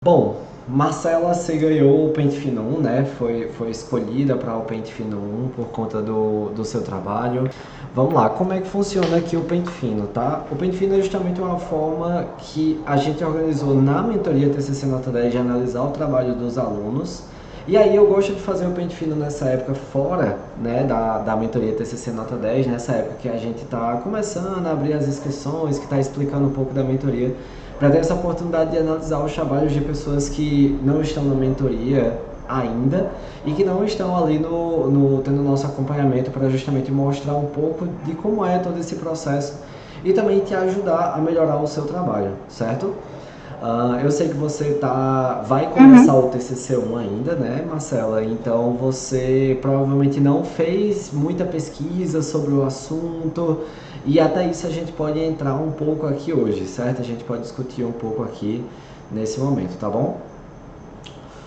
Bom, Marcela se ganhou o Pente Fino 1, né? Foi escolhida para o Pente Fino 1 por conta do seu trabalho. Vamos lá, como é que funciona aqui o Pente Fino, tá? O Pente Fino é justamente uma forma que a gente organizou na mentoria TCC Nota 10 de analisar o trabalho dos alunos. E aí eu gosto de fazer o Pente Fino nessa época fora, né, da mentoria TCC Nota 10, nessa época que a gente está começando a abrir as inscrições, que está explicando um pouco da mentoria, para ter essa oportunidade de analisar os trabalhos de pessoas que não estão na mentoria ainda e que não estão ali tendo nosso acompanhamento para justamente mostrar um pouco de como é todo esse processo e também te ajudar a melhorar o seu trabalho, certo? Eu sei que você vai começar Uhum. o TCC1 ainda, né, Marcela? Então você provavelmente não fez muita pesquisa sobre o assunto e até isso a gente pode entrar um pouco aqui hoje, certo? A gente pode discutir um pouco aqui nesse momento, tá bom?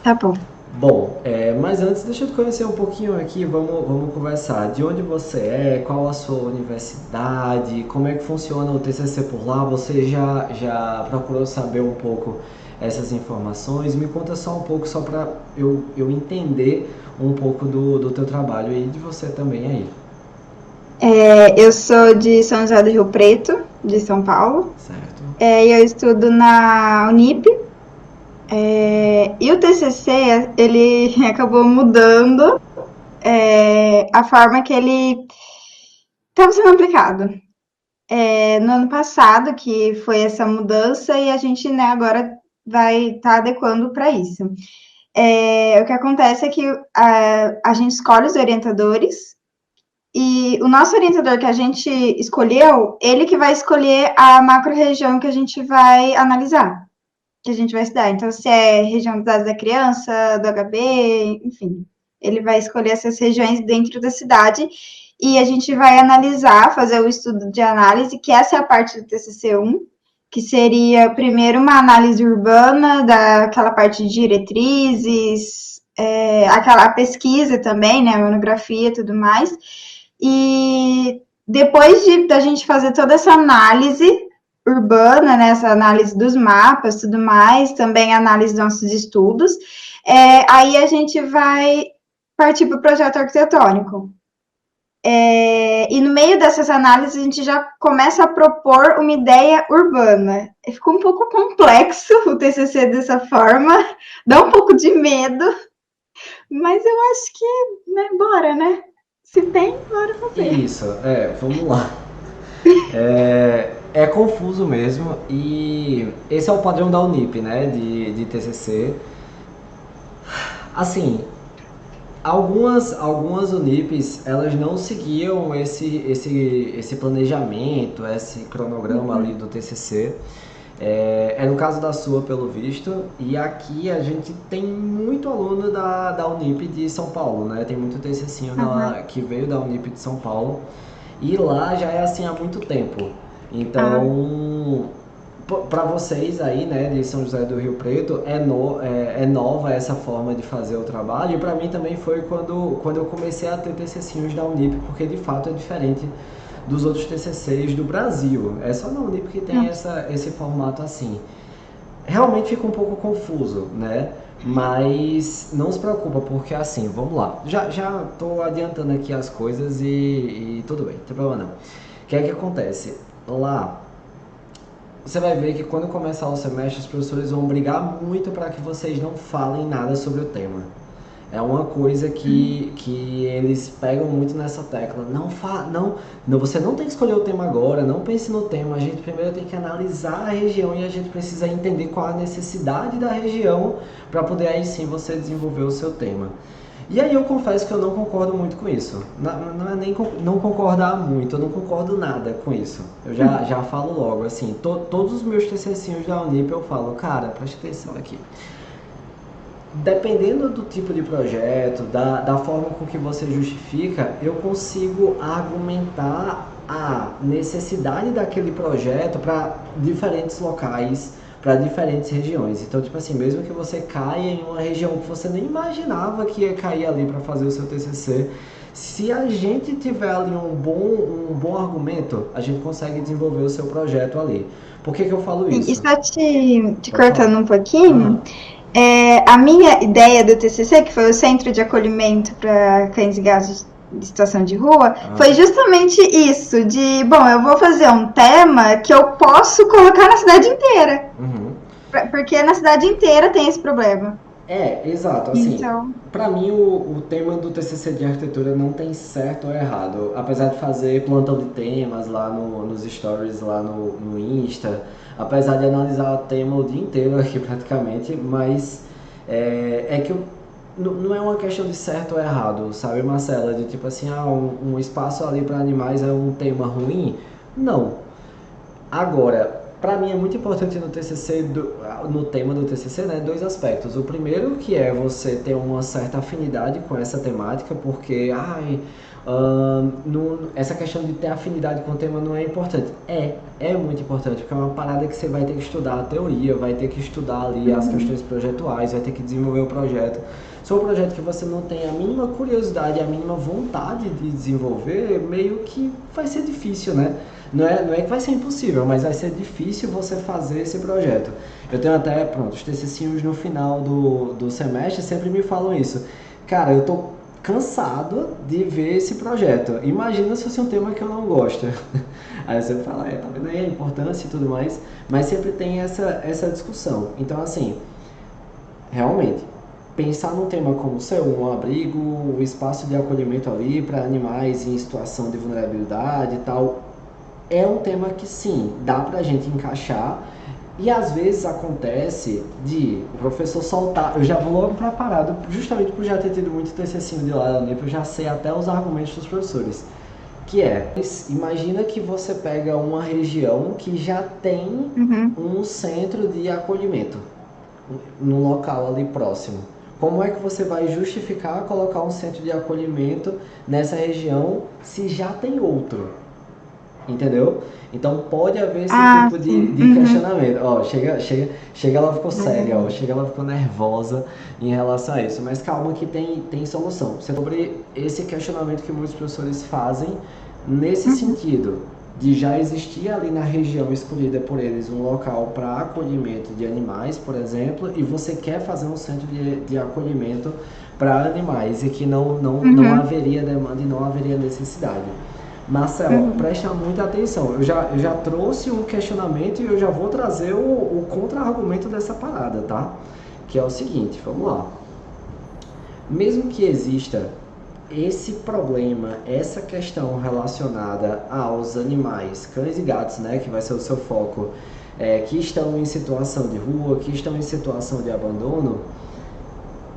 Tá bom. Bom, mas antes deixa eu te conhecer um pouquinho aqui, vamos conversar. De onde você é, qual a sua universidade, como é que funciona o TCC por lá? Você já procurou saber um pouco essas informações? Me conta só um pouco, só para eu entender um pouco do teu trabalho e de você também aí, Eu sou de São José do Rio Preto, de São Paulo. certo? E eu estudo na Unip. E o TCC, ele acabou mudando a forma que ele estava sendo aplicado. No ano passado, que foi essa mudança, e a gente, né, agora vai estar adequando para isso. O que acontece é que a gente escolhe os orientadores. E o nosso orientador que a gente escolheu, ele que vai escolher a macro-região que a gente vai analisar, que a gente vai estudar. Então, se é região dos dados da criança, do HB, enfim, ele vai escolher essas regiões dentro da cidade e a gente vai analisar, fazer o estudo de análise, que essa é a parte do TCC1, que seria primeiro uma análise urbana daquela parte de diretrizes, aquela pesquisa também, né, monografia e tudo mais. E depois da gente fazer toda essa análise urbana, né, essa análise dos mapas, tudo mais, também análise dos nossos estudos, aí a gente vai partir para o projeto arquitetônico. E no meio dessas análises a gente já começa a propor uma ideia urbana. Ficou um pouco complexo o TCC dessa forma, dá um pouco de medo, mas eu acho que, né, bora, né? Se tem, bora fazer. Isso, vamos lá. É confuso mesmo e esse é o padrão da Unip, né, de TCC. Assim, algumas Unipes, elas não seguiam esse planejamento, esse cronograma ali do TCC. É no caso da sua, pelo visto, e aqui a gente tem muito aluno da Unip de São Paulo, né? Tem muito TCCinho Uhum. que veio da Unip de São Paulo, e lá já é assim há muito tempo. Ah, Então, para vocês aí, né, de São José do Rio Preto, é nova essa forma de fazer o trabalho. E para mim também foi quando eu comecei a ter TCCs da Unip, porque de fato é diferente dos outros TCCs do Brasil. É só na Unip que tem nossa. esse formato assim. Realmente fica um pouco confuso, né? Mas não se preocupa, porque assim, vamos lá. Já tô adiantando aqui as coisas e tudo bem, não tem problema não. O que é que acontece? Lá você vai ver que quando começar o semestre, os professores vão brigar muito para que vocês não falem nada sobre o tema. É uma coisa que eles pegam muito nessa tecla. Não, você não tem que escolher o tema agora, não pense no tema. A gente primeiro tem que analisar a região e a gente precisa entender qual a necessidade da região para poder aí sim você desenvolver o seu tema. E aí eu confesso que eu não concordo muito com isso. Não é nem não concordar muito, eu não concordo nada com isso. Eu já falo logo, assim, todos os meus TCCs da Unip eu falo, cara, preste atenção aqui. Dependendo do tipo de projeto, da forma com que você justifica, eu consigo argumentar a necessidade daquele projeto para diferentes locais, para diferentes regiões. Então, tipo assim, mesmo que você caia em uma região que você nem imaginava que ia cair ali para fazer o seu TCC, Se a gente tiver ali um bom argumento, a gente consegue desenvolver o seu projeto ali. Por que que eu falo Sim, e isso? só te Pode falar. cortando um pouquinho, Aham. a minha ideia do TCC, que foi o Centro de Acolhimento para Cães e Gatos de Situação de Rua, Ah, foi justamente isso, de, bom, eu vou fazer um tema que eu posso colocar na cidade inteira, uhum. porque na cidade inteira tem esse problema. Exato. Assim, Então, para mim o tema do TCC de arquitetura não tem certo ou errado. Apesar de fazer plantão de temas lá nos stories, lá no Insta, apesar de analisar o tema o dia inteiro aqui praticamente, mas é que não é uma questão de certo ou errado, sabe, Marcela? De tipo assim, um espaço ali para animais é um tema ruim? Não. Agora, para mim é muito importante no TCC, no tema do TCC, né, dois aspectos. O primeiro que é você ter uma certa afinidade com essa temática, porque essa questão de ter afinidade com o tema não é importante. É muito importante, porque é uma parada que você vai ter que estudar a teoria, vai ter que estudar ali as questões projetuais, vai ter que desenvolver o projeto. Se é um projeto que você não tem a mínima curiosidade, a mínima vontade de desenvolver, meio que vai ser difícil, né? Não é que vai ser impossível, mas vai ser difícil você fazer esse projeto. Eu tenho até, pronto, os TCCs no final do semestre sempre me falam isso. Cara, eu tô cansado de ver esse projeto. Imagina se fosse um tema que eu não gosto. Aí você fala, tá vendo aí a importância e tudo mais, mas sempre tem essa discussão. Então, assim, realmente, pensar num tema como ser um abrigo, um espaço de acolhimento ali para animais em situação de vulnerabilidade e tal, é um tema que sim, dá pra gente encaixar. E às vezes acontece de o professor soltar, eu já vou logo preparado, justamente por já ter tido muito TCC de lá da Unip, eu já sei até os argumentos dos professores. Que imagina que você pega uma região que já tem uhum, um centro de acolhimento no local ali próximo. Como é que você vai justificar colocar um centro de acolhimento nessa região se já tem outro? Entendeu? Então pode haver esse ah, tipo sim, de uhum, questionamento. Ó, chega ela ficou séria, ó, chega ela ficou nervosa em relação a isso. Mas calma que tem solução. Sobre esse questionamento que muitos professores fazem nesse uhum, sentido, de já existir ali na região escolhida por eles um local para acolhimento de animais, por exemplo, e você quer fazer um centro de acolhimento para animais e que não uhum, haveria demanda e não haveria necessidade. Marcela, uhum. presta muita atenção. Eu já trouxe um questionamento e eu já vou trazer o contra-argumento dessa parada, tá? Que é o seguinte, vamos lá. Mesmo que exista esse problema, essa questão relacionada aos animais, cães e gatos, né, que vai ser o seu foco, que estão em situação de rua, que estão em situação de abandono,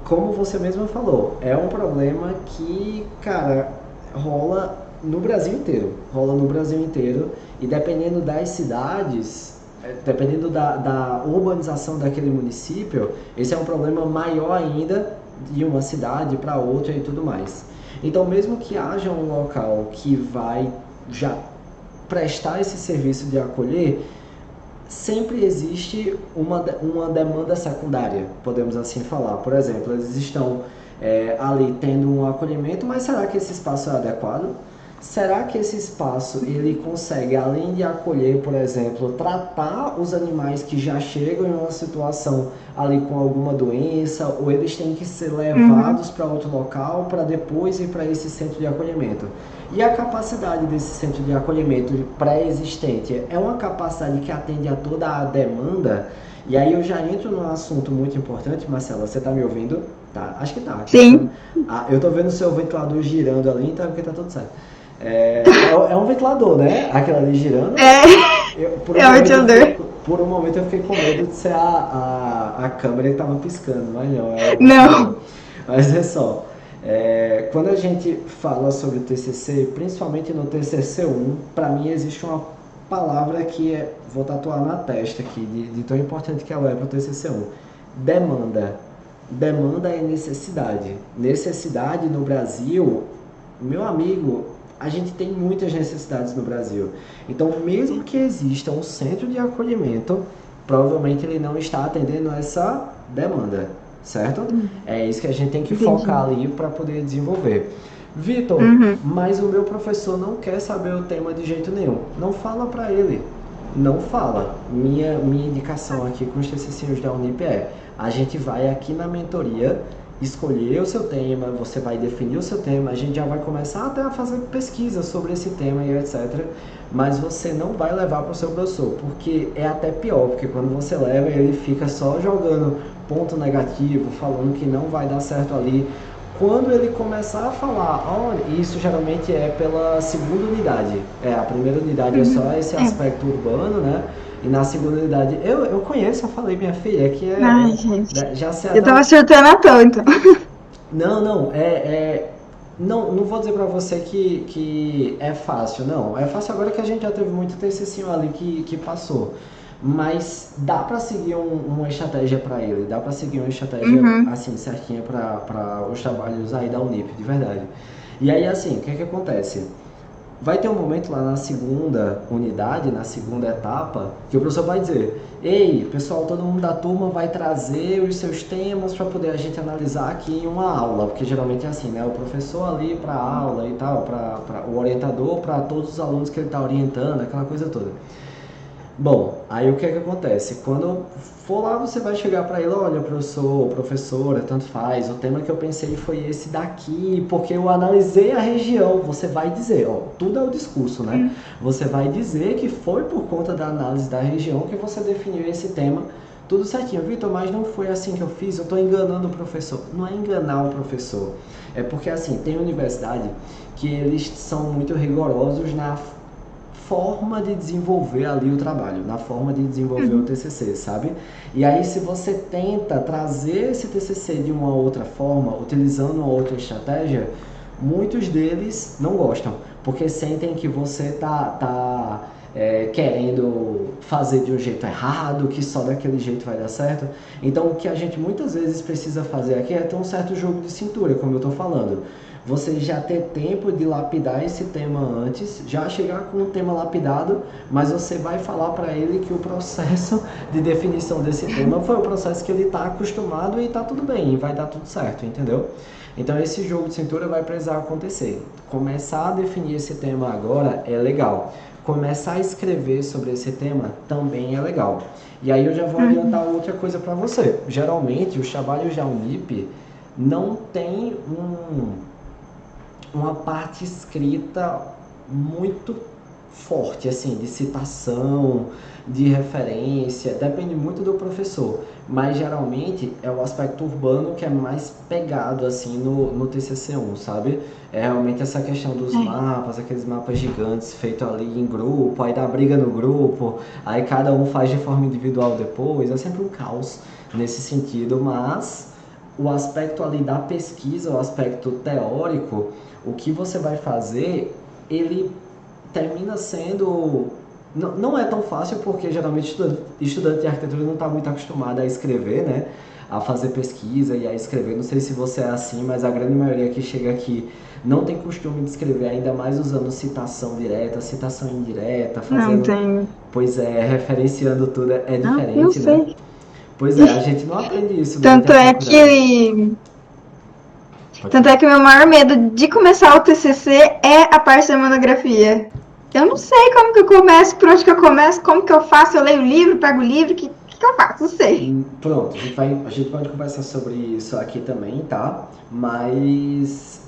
como você mesma falou, é um problema que, cara, rola no Brasil inteiro. Rola no Brasil inteiro. E dependendo das cidades, dependendo da urbanização daquele município, esse é um problema maior ainda de uma cidade para outra e tudo mais. Então, mesmo que haja um local que vai já prestar esse serviço de acolher, sempre existe uma demanda secundária, podemos assim falar. Por exemplo, eles estão ali tendo um acolhimento, mas será que esse espaço é adequado? Será que esse espaço ele consegue, além de acolher, por exemplo, tratar os animais que já chegam em uma situação ali com alguma doença, ou eles têm que ser Uhum. levados para outro local para depois ir para esse centro de acolhimento? E a capacidade desse centro de acolhimento pré-existente é uma capacidade que atende a toda a demanda? E aí eu já entro num assunto muito importante, Marcela, você está me ouvindo? Tá, acho que tá. Sim, Eu tô vendo o seu ventilador girando ali, então é porque tá tudo certo. É um ventilador, né? Aquilo ali girando. Por um é o momento ventilador. por um momento eu fiquei com medo de ser a câmera que tava piscando, mas não, é o ventilador. Não. Mas é só, quando a gente fala sobre o TCC, principalmente no TCC1, para mim existe uma palavra que vou tatuar na testa aqui, de tão importante que ela é para o TCC1. Demanda. Demanda é necessidade. Necessidade no Brasil, meu amigo, a gente tem muitas necessidades no Brasil. Então, mesmo que exista um centro de acolhimento, provavelmente ele não está atendendo essa demanda, certo? É isso que a gente tem que focar Entendi. ali para poder desenvolver. Vitor, Uhum. mas o meu professor não quer saber o tema de jeito nenhum. Não fala para ele. Não fala. Minha indicação aqui com os TCCs da Unip é: a gente vai aqui na mentoria escolher o seu tema, você vai definir o seu tema, a gente já vai começar até a fazer pesquisa sobre esse tema e etc. Mas você não vai levar para o seu professor, porque é até pior, porque quando você leva, ele fica só jogando ponto negativo, falando que não vai dar certo ali. Quando ele começar a falar, olha, isso geralmente é pela segunda unidade. A primeira unidade é só esse É. aspecto urbano, né? E na segunda unidade, eu conheço, eu falei, minha filha, é que Ai, gente. já sei Eu até tava surtando à toa, então. não, não, não vou dizer pra você que é fácil, não. É fácil agora que a gente já teve muito TCC ali que passou. Mas dá pra seguir uma estratégia pra ele, dá pra seguir uma estratégia Uhum. assim certinha pra os trabalhos aí da Unip, de verdade. E aí assim, o que é que acontece? Vai ter um momento lá na segunda unidade, na segunda etapa, que o professor vai dizer: ei, pessoal, todo mundo da turma vai trazer os seus temas para poder a gente analisar aqui em uma aula, porque geralmente é assim, né? O professor ali para a aula e tal, o orientador para todos os alunos que ele está orientando, aquela coisa toda. Bom, aí o que é que acontece? Quando for lá, você vai chegar para ele: olha, professor, professora, tanto faz, o tema que eu pensei foi esse daqui, porque eu analisei a região. Você vai dizer, ó, tudo é o discurso, né? Você vai dizer que foi por conta da análise da região que você definiu esse tema, tudo certinho. Vitor, mas não foi assim que eu fiz, eu estou enganando o professor. Não é enganar o professor, é porque assim, tem universidade que eles são muito rigorosos na forma de desenvolver ali o trabalho, na forma de desenvolver o Uhum. TCC, sabe? E aí se você tenta trazer esse TCC de uma outra forma, utilizando uma outra estratégia, muitos deles não gostam, porque sentem que você querendo fazer de um jeito errado, que só daquele jeito vai dar certo. Então o que a gente muitas vezes precisa fazer aqui é ter um certo jogo de cintura, como eu estou falando. Você já ter tempo de lapidar esse tema antes, já chegar com o tema lapidado, mas você vai falar para ele que o processo de definição desse tema foi o processo que ele está acostumado e está tudo bem, e vai dar tudo certo, entendeu? Então esse jogo de cintura vai precisar acontecer. Começar a definir esse tema agora é legal. Começar a escrever sobre esse tema também é legal. E aí eu já vou Uhum. adiantar outra coisa para você. Geralmente os trabalhos da Unip não tem uma parte escrita muito forte, assim, de citação, de referência, depende muito do professor, mas geralmente é o aspecto urbano que é mais pegado, assim, no TCC1, sabe? É realmente essa questão dos É. mapas, aqueles mapas gigantes feitos ali em grupo, aí dá briga no grupo, aí cada um faz de forma individual depois, é sempre um caos nesse sentido, mas o aspecto ali da pesquisa, o aspecto teórico, o que você vai fazer, ele termina sendo. Não é tão fácil porque geralmente estudante de arquitetura não está muito acostumado a escrever, né? A fazer pesquisa e a escrever. Não sei se você é assim, mas a grande maioria que chega aqui não tem costume de escrever, ainda mais usando citação direta, citação indireta, Não fazendo. tem. Pois é, referenciando tudo é Ah, não diferente, né? sei. Pois é, a gente não aprende isso durante Tanto a é faculdade. que. Pode Tanto é falar. que o meu maior medo de começar o TCC é a parte da monografia. Eu não sei como que eu começo, por onde que eu começo, como que eu faço. Eu leio o livro, pego o livro, que eu faço? Não sei. Pronto, a gente pode conversar sobre isso aqui também, tá? Mas,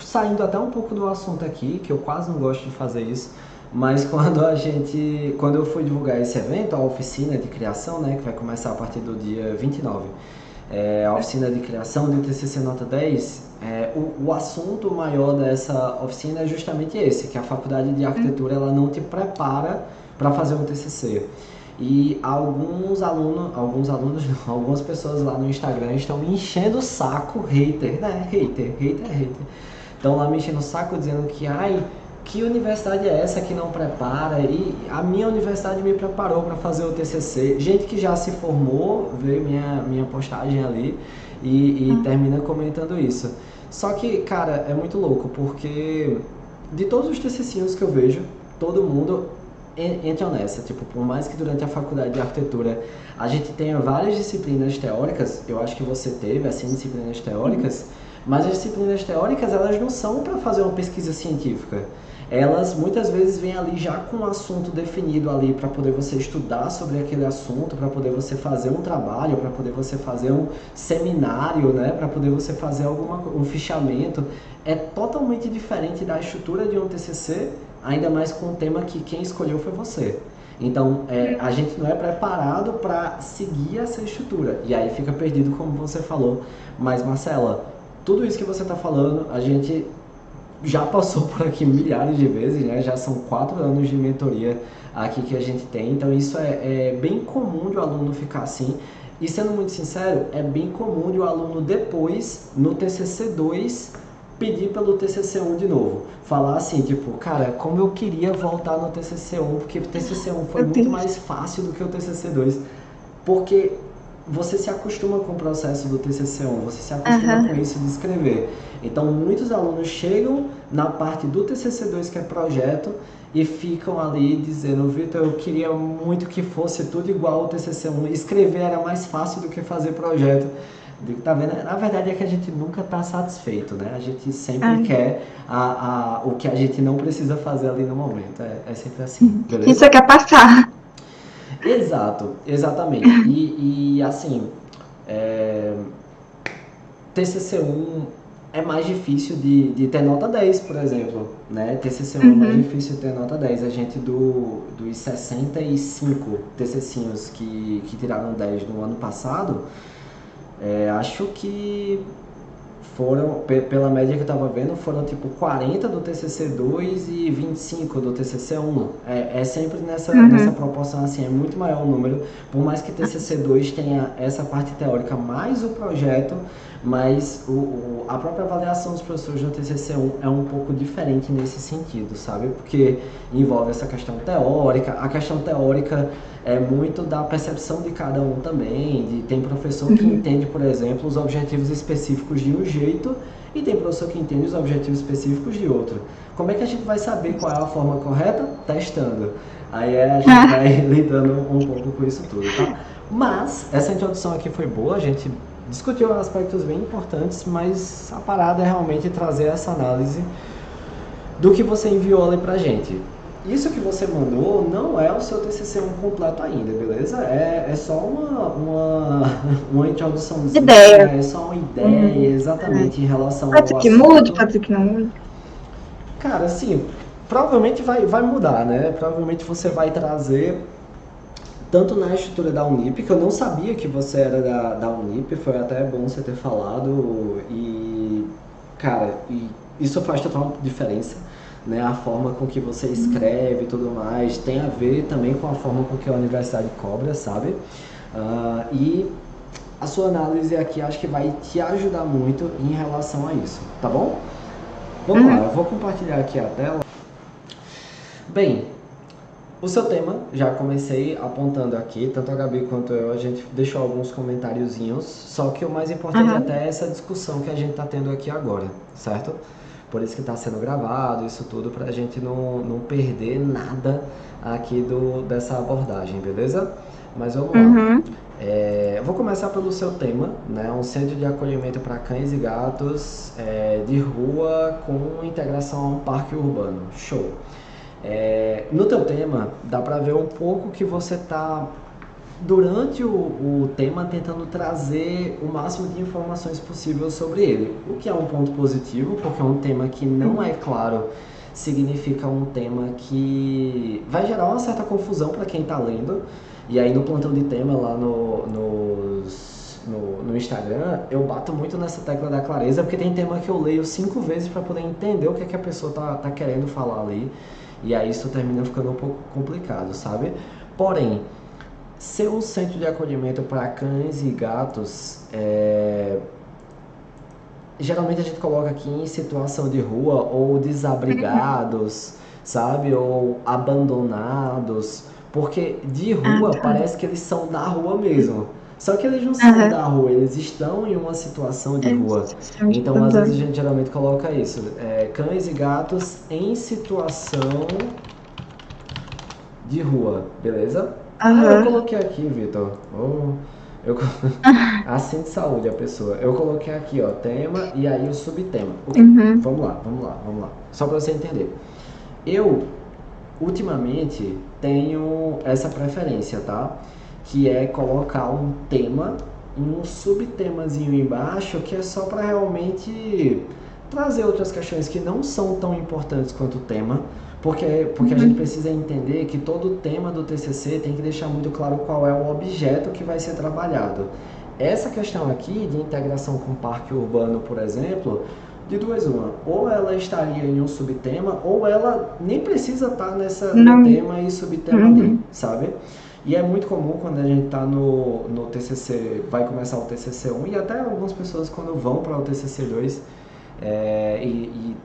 saindo até um pouco do assunto aqui, que eu quase não gosto de fazer isso, mas quando eu fui divulgar esse evento, a oficina de criação, né, que vai começar a partir do dia 29, a oficina de criação do TCC Nota 10, o assunto maior dessa oficina é justamente esse, que a faculdade de arquitetura ela não te prepara para fazer um TCC. E algumas pessoas lá no Instagram estão me enchendo o saco, hater, né? Hater. Estão lá me enchendo o saco dizendo que, ai, que universidade é essa que não prepara? E a minha universidade me preparou para fazer o TCC. Gente que já se formou, vê minha postagem ali e termina comentando isso. Só que, cara, é muito louco, porque de todos os TCCs que eu vejo, todo mundo entram nessa. Tipo, por mais que durante a faculdade de arquitetura a gente tenha várias disciplinas teóricas, eu acho que você teve, assim, disciplinas teóricas, Mas as disciplinas teóricas, elas não são para fazer uma pesquisa científica. Elas muitas vezes vêm ali já com um assunto definido ali para poder você estudar sobre aquele assunto, para poder você fazer um trabalho, para poder você fazer um seminário, né, para poder você fazer um fichamento. É totalmente diferente da estrutura de um TCC, ainda mais com um tema que quem escolheu foi você. Então, a gente não é preparado para seguir essa estrutura. E aí fica perdido, como você falou. Mas, Marcela, tudo isso que você está falando, a gente já passou por aqui milhares de vezes, né? Já são 4 anos de mentoria aqui que a gente tem. Então, isso é bem comum de o aluno ficar assim. E, sendo muito sincero, é bem comum de o aluno depois, no TCC2, pedir pelo TCC1 de novo. Falar assim, tipo, cara, como eu queria voltar no TCC1, porque o TCC1 foi Meu muito Deus. mais fácil do que o TCC2. Porque você se acostuma com o processo do TCC1, você se acostuma com Aham. isso de escrever. Então, muitos alunos chegam na parte do TCC2, que é projeto, e ficam ali dizendo, Vitor, eu queria muito que fosse tudo igual ao TCC1. Escrever era mais fácil do que fazer projeto. Tá vendo? Na verdade é que a gente nunca está satisfeito, né? A gente sempre Ai. quer o que a gente não precisa fazer ali no momento. É sempre assim, Isso beleza? quer passar. Exato, exatamente. E assim, é, TCC1 é mais difícil de ter nota 10, por exemplo, né? TCC1 é mais Uhum. difícil de ter nota 10. A gente dos 65 TCCinhos que tiraram 10 no ano passado, acho que foram, pela média que eu tava vendo, foram tipo 40 do TCC2 e 25 do TCC1. É sempre nessa Uhum. proporção assim, é muito maior o número. Por mais que TCC2 tenha essa parte teórica mais o projeto, mas a própria avaliação dos professores do TCC1 é um pouco diferente nesse sentido, sabe? Porque envolve essa questão teórica. A questão teórica é muito da percepção de cada um também. Tem professor que Uhum. entende, por exemplo, os objetivos específicos de um jeito e tem professor que entende os objetivos específicos de outro. Como é que a gente vai saber qual é a forma correta? Testando. Aí a gente Ah, vai lidando um pouco com isso tudo, tá? Mas essa introdução aqui foi boa, a gente discutiu aspectos bem importantes, mas a parada é realmente trazer essa análise do que você enviou ali pra gente. Isso que você mandou não é o seu TCC1 completo ainda, beleza? É só uma introduçãozinha, ideia. é só uma ideia Uhum. exatamente em relação Pode ser ao que mude, assunto. pode ser que não mude. Cara, assim, provavelmente vai mudar, né? Provavelmente você vai trazer tanto na estrutura da Unip, que eu não sabia que você era da Unip, foi até bom você ter falado, e, cara, isso faz total diferença, né? A forma com que você escreve e tudo mais, tem a ver também com a forma com que a universidade cobra, sabe? E a sua análise aqui acho que vai te ajudar muito em relação a isso, tá bom? Vamos lá, eu Uhum. vou compartilhar aqui a tela. Bem, o seu tema, já comecei apontando aqui, tanto a Gabi quanto eu, a gente deixou alguns comentáriozinhos, só que o mais importante Aham. até é essa discussão que a gente está tendo aqui agora, certo? Por isso que está sendo gravado, isso tudo, para a gente não perder nada aqui dessa abordagem, beleza? Mas vamos lá. Uhum. Eu vou começar pelo seu tema, né? Um centro de acolhimento para cães e gatos de rua com integração a um parque urbano. Show! No teu tema, dá para ver um pouco que você está, durante o tema, tentando trazer o máximo de informações possível sobre ele. O que é um ponto positivo, porque é um tema que não é claro, significa um tema que vai gerar uma certa confusão para quem está lendo. E aí no plantão de tema lá no Instagram, eu bato muito nessa tecla da clareza, porque tem tema que eu leio 5 vezes para poder entender o que, é que a pessoa tá querendo falar ali. E aí isso termina ficando um pouco complicado, sabe? Porém, ser um centro de acolhimento para cães e gatos, geralmente a gente coloca aqui em situação de rua ou Uhum. desabrigados, sabe? Ou abandonados, porque de Ah, rua tá. parece que eles são da rua mesmo. Só que eles não são Aham. da rua, eles estão em uma situação de É rua. sensação de Então, às vezes a abandono. gente geralmente coloca isso, cães e gatos em situação de rua, beleza? Ah, eu Aham. coloquei aqui, Vitor. Oh. Eu, assim de saúde a pessoa. Eu coloquei aqui, ó, tema e aí o subtema. Uhum. Vamos lá, vamos lá, vamos lá. Só para você entender. Eu, ultimamente, tenho essa preferência, tá? Que é colocar um tema e um subtemazinho embaixo, que é só para realmente trazer outras questões que não são tão importantes quanto o tema, porque a gente Uhum. precisa entender que todo o tema do TCC tem que deixar muito claro qual é o objeto que vai ser trabalhado. Essa questão aqui de integração com o parque urbano, por exemplo, de duas uma, ou ela estaria em um subtema, ou ela nem precisa estar no Não. tema e subtema ali, Uhum. sabe? E é muito comum quando a gente está no TCC, vai começar o TCC 1 e até algumas pessoas quando vão para o TCC 2 e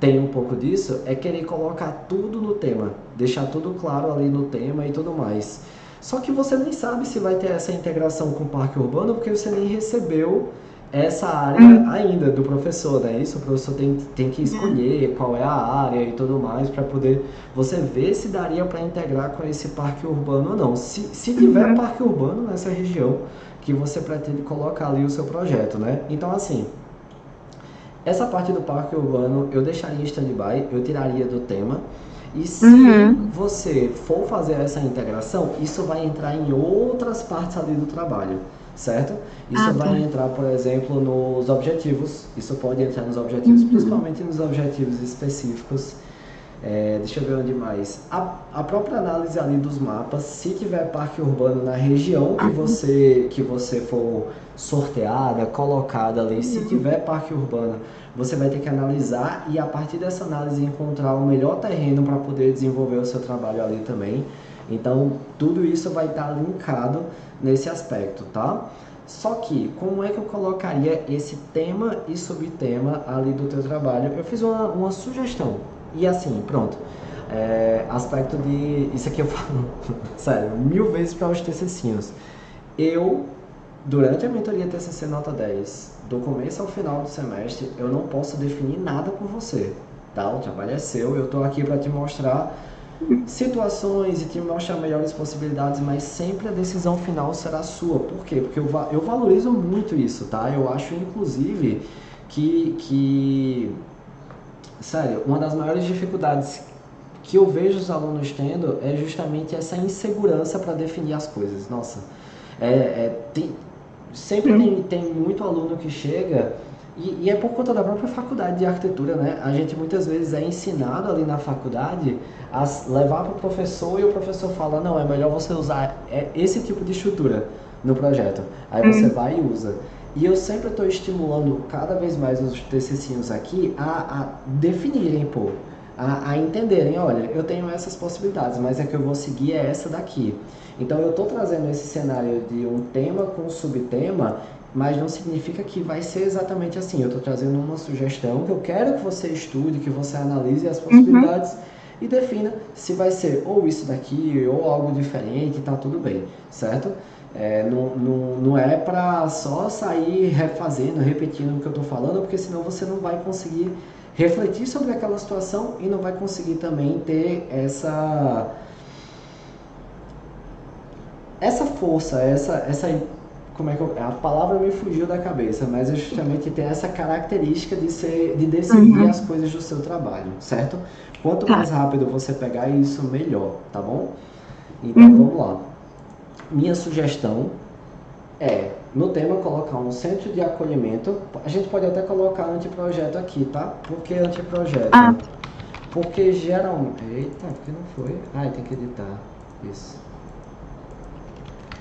tem um pouco disso, é querer colocar tudo no tema, deixar tudo claro ali no tema e tudo mais. Só que você nem sabe se vai ter essa integração com o parque urbano porque você nem recebeu essa área Uhum. ainda do professor, né? Isso o professor tem que escolher qual é a área e tudo mais para poder você ver se daria para integrar com esse parque urbano ou não. Se tiver Uhum. parque urbano nessa região que você pretende colocar ali o seu projeto, né? Então assim, essa parte do parque urbano eu deixaria em stand-by, eu tiraria do tema. E se Uhum. você for fazer essa integração, isso vai entrar em outras partes ali do trabalho, certo? Isso Ah, tá. vai entrar, por exemplo, nos objetivos. Isso pode entrar nos objetivos, Uhum. principalmente nos objetivos específicos. Deixa eu ver onde mais. A própria análise ali dos mapas, se tiver parque urbano na região que você for sorteada, colocada ali, se Uhum. tiver parque urbano, você vai ter que analisar e a partir dessa análise encontrar o melhor terreno para poder desenvolver o seu trabalho ali também. Então, tudo isso vai estar linkado nesse aspecto, tá? Só que, como é que eu colocaria esse tema e subtema ali do teu trabalho? Eu fiz uma sugestão. E assim, pronto. Aspecto de. Isso aqui eu falo, sério, 1000 vezes para os TCCinhos. Eu, durante a mentoria TCC Nota 10, do começo ao final do semestre, eu não posso definir nada por você. Tá? O trabalho é seu, eu estou aqui para te mostrar situações e te mostrar melhores possibilidades, mas sempre a decisão final será sua. Por quê? Porque eu valorizo muito isso, tá? Eu acho, inclusive, que sério, uma das maiores dificuldades que eu vejo os alunos tendo é justamente essa insegurança para definir as coisas. Nossa, é, é, tem, sempre Uhum. tem muito aluno que chega e é por conta da própria faculdade de arquitetura, né? A gente muitas vezes é ensinado ali na faculdade a levar para o professor e o professor fala, não, é melhor você usar esse tipo de estrutura no projeto. Aí você Uhum. vai e usa. E eu sempre estou estimulando cada vez mais os TCCinhos aqui a definirem, pô, a entenderem, olha, eu tenho essas possibilidades, mas a que eu vou seguir é essa daqui. Então eu estou trazendo esse cenário de um tema com subtema, mas não significa que vai ser exatamente assim. Eu estou trazendo uma sugestão que eu quero que você estude, que você analise as Uhum. possibilidades e defina se vai ser ou isso daqui ou algo diferente, tá tudo bem, certo? Não é para só sair refazendo, repetindo o que eu estou falando, porque senão você não vai conseguir refletir sobre aquela situação e não vai conseguir também ter essa força, essa como é que a palavra me fugiu da cabeça, mas é justamente ter essa característica de decidir as Uhum. coisas do seu trabalho, certo? Quanto Tá. mais rápido você pegar isso, melhor, tá bom? Então vamos Uhum. lá. Minha sugestão no tema, colocar um centro de acolhimento. A gente pode até colocar anteprojeto aqui, tá? Por que Ah, anteprojeto? Porque geralmente. Eita, por que não foi? Ai, tem que editar. Isso.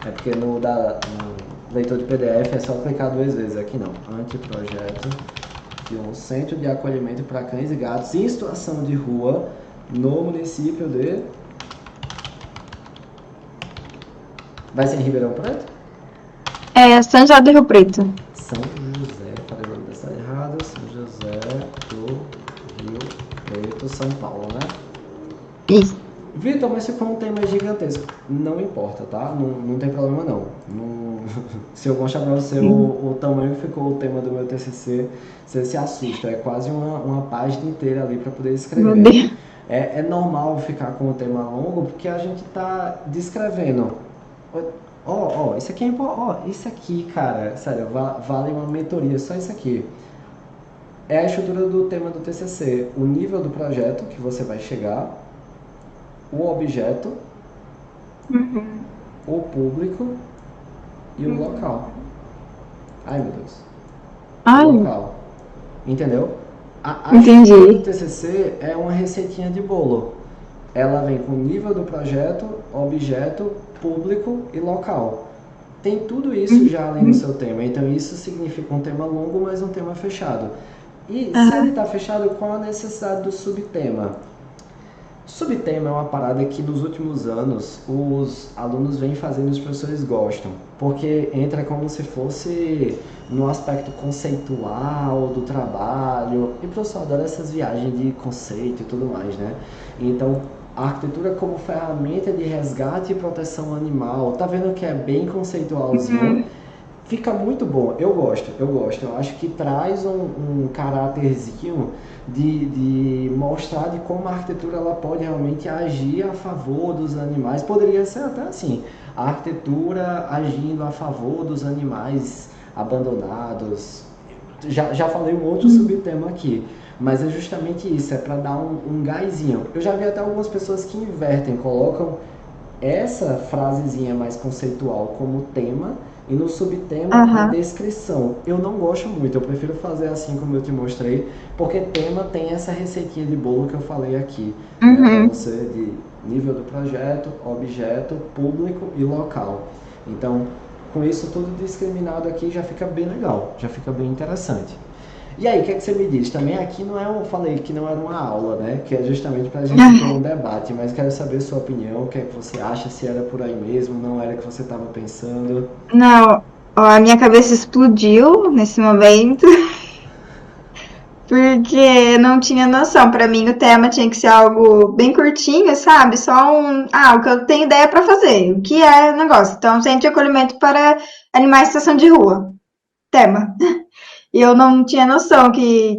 É porque no leitor de PDF é só clicar 2 vezes. Aqui não. Anteprojeto de um centro de acolhimento para cães e gatos em situação de rua no município de. Vai ser em Ribeirão Preto? é São José do Rio Preto. São José, falei o nome da cidade errado. São José do Rio Preto, São Paulo, né? Isso. Vitor, mas ficou um tema gigantesco. Não importa, tá? Não tem problema não. Se eu mostrar pra você Uhum. o tamanho que ficou o tema do meu TCC, você se assusta. É quase uma página inteira ali para poder Meu escrever. Deus. É normal ficar com o tema longo porque a gente está descrevendo. Isso aqui é importante. Isso aqui, cara, sério, vale uma mentoria, só isso aqui. É a estrutura do tema do TCC, o nível do projeto que você vai chegar, o objeto, Uhum. o público e o Uhum. local. Ai, meu Deus. O Ai, local. Entendeu? A estrutura do entendi. TCC é uma receitinha de bolo. Ela vem com o nível do projeto, objeto, público e local. Tem tudo isso já além do Uhum. seu tema, então isso significa um tema longo, mas um tema fechado. E se ele Aham. está fechado, qual a necessidade do subtema? Subtema é uma parada que nos últimos anos os alunos vêm fazendo e os professores gostam, porque entra como se fosse no aspecto conceitual do trabalho, e o professor adora essas viagens de conceito e tudo mais, né? Então, a arquitetura como ferramenta de resgate e proteção animal, tá vendo que é bem conceitualzinho, Uhum. fica muito bom, eu gosto, eu gosto. Eu acho que traz um caráterzinho de mostrar de como a arquitetura ela pode realmente agir a favor dos animais. Poderia ser até assim, a arquitetura agindo a favor dos animais abandonados. Já falei um outro subtema aqui, mas é justamente isso, é para dar um gásinho. Eu já vi até algumas pessoas que invertem, colocam essa frasezinha mais conceitual como tema e no subtema a Aham. descrição. Eu não gosto muito, eu prefiro fazer assim como eu te mostrei, porque tema tem essa receitinha de bolo que eu falei aqui, né, para Uhum. você de nível do projeto, objeto, público e local. Então, com isso tudo discriminado aqui já fica bem legal, já fica bem interessante. E aí, o que é que você me diz? Também aqui não é eu falei que não era uma aula, né? Que é justamente para a gente ter um debate, mas quero saber sua opinião, o que é que você acha, se era por aí mesmo, não era o que você estava pensando. Não, ó, a minha cabeça explodiu nesse momento, porque não tinha noção. Pra mim, o tema tinha que ser algo bem curtinho, sabe? Só um. Ah, o que eu tenho ideia pra fazer. O que é o negócio? Então, centro de acolhimento para animais em situação de rua. Tema. E eu não tinha noção que.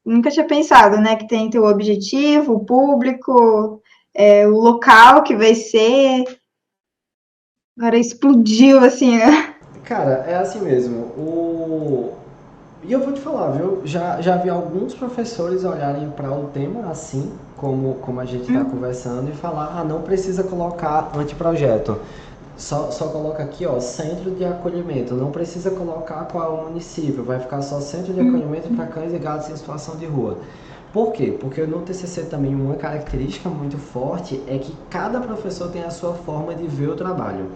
Nunca tinha pensado, né? Que tem que ter o objetivo, o público, o local que vai ser. Agora explodiu, assim, né? Cara, é assim mesmo. E eu vou te falar, viu? Já vi alguns professores olharem para o tema assim, como a gente está conversando, e falar: ah, não precisa colocar anteprojeto. Só coloca aqui, ó, centro de acolhimento. Não precisa colocar qual é o município. Vai ficar só centro de acolhimento para cães e gatos em situação de rua. Por quê? Porque no TCC também uma característica muito forte é que cada professor tem a sua forma de ver o trabalho.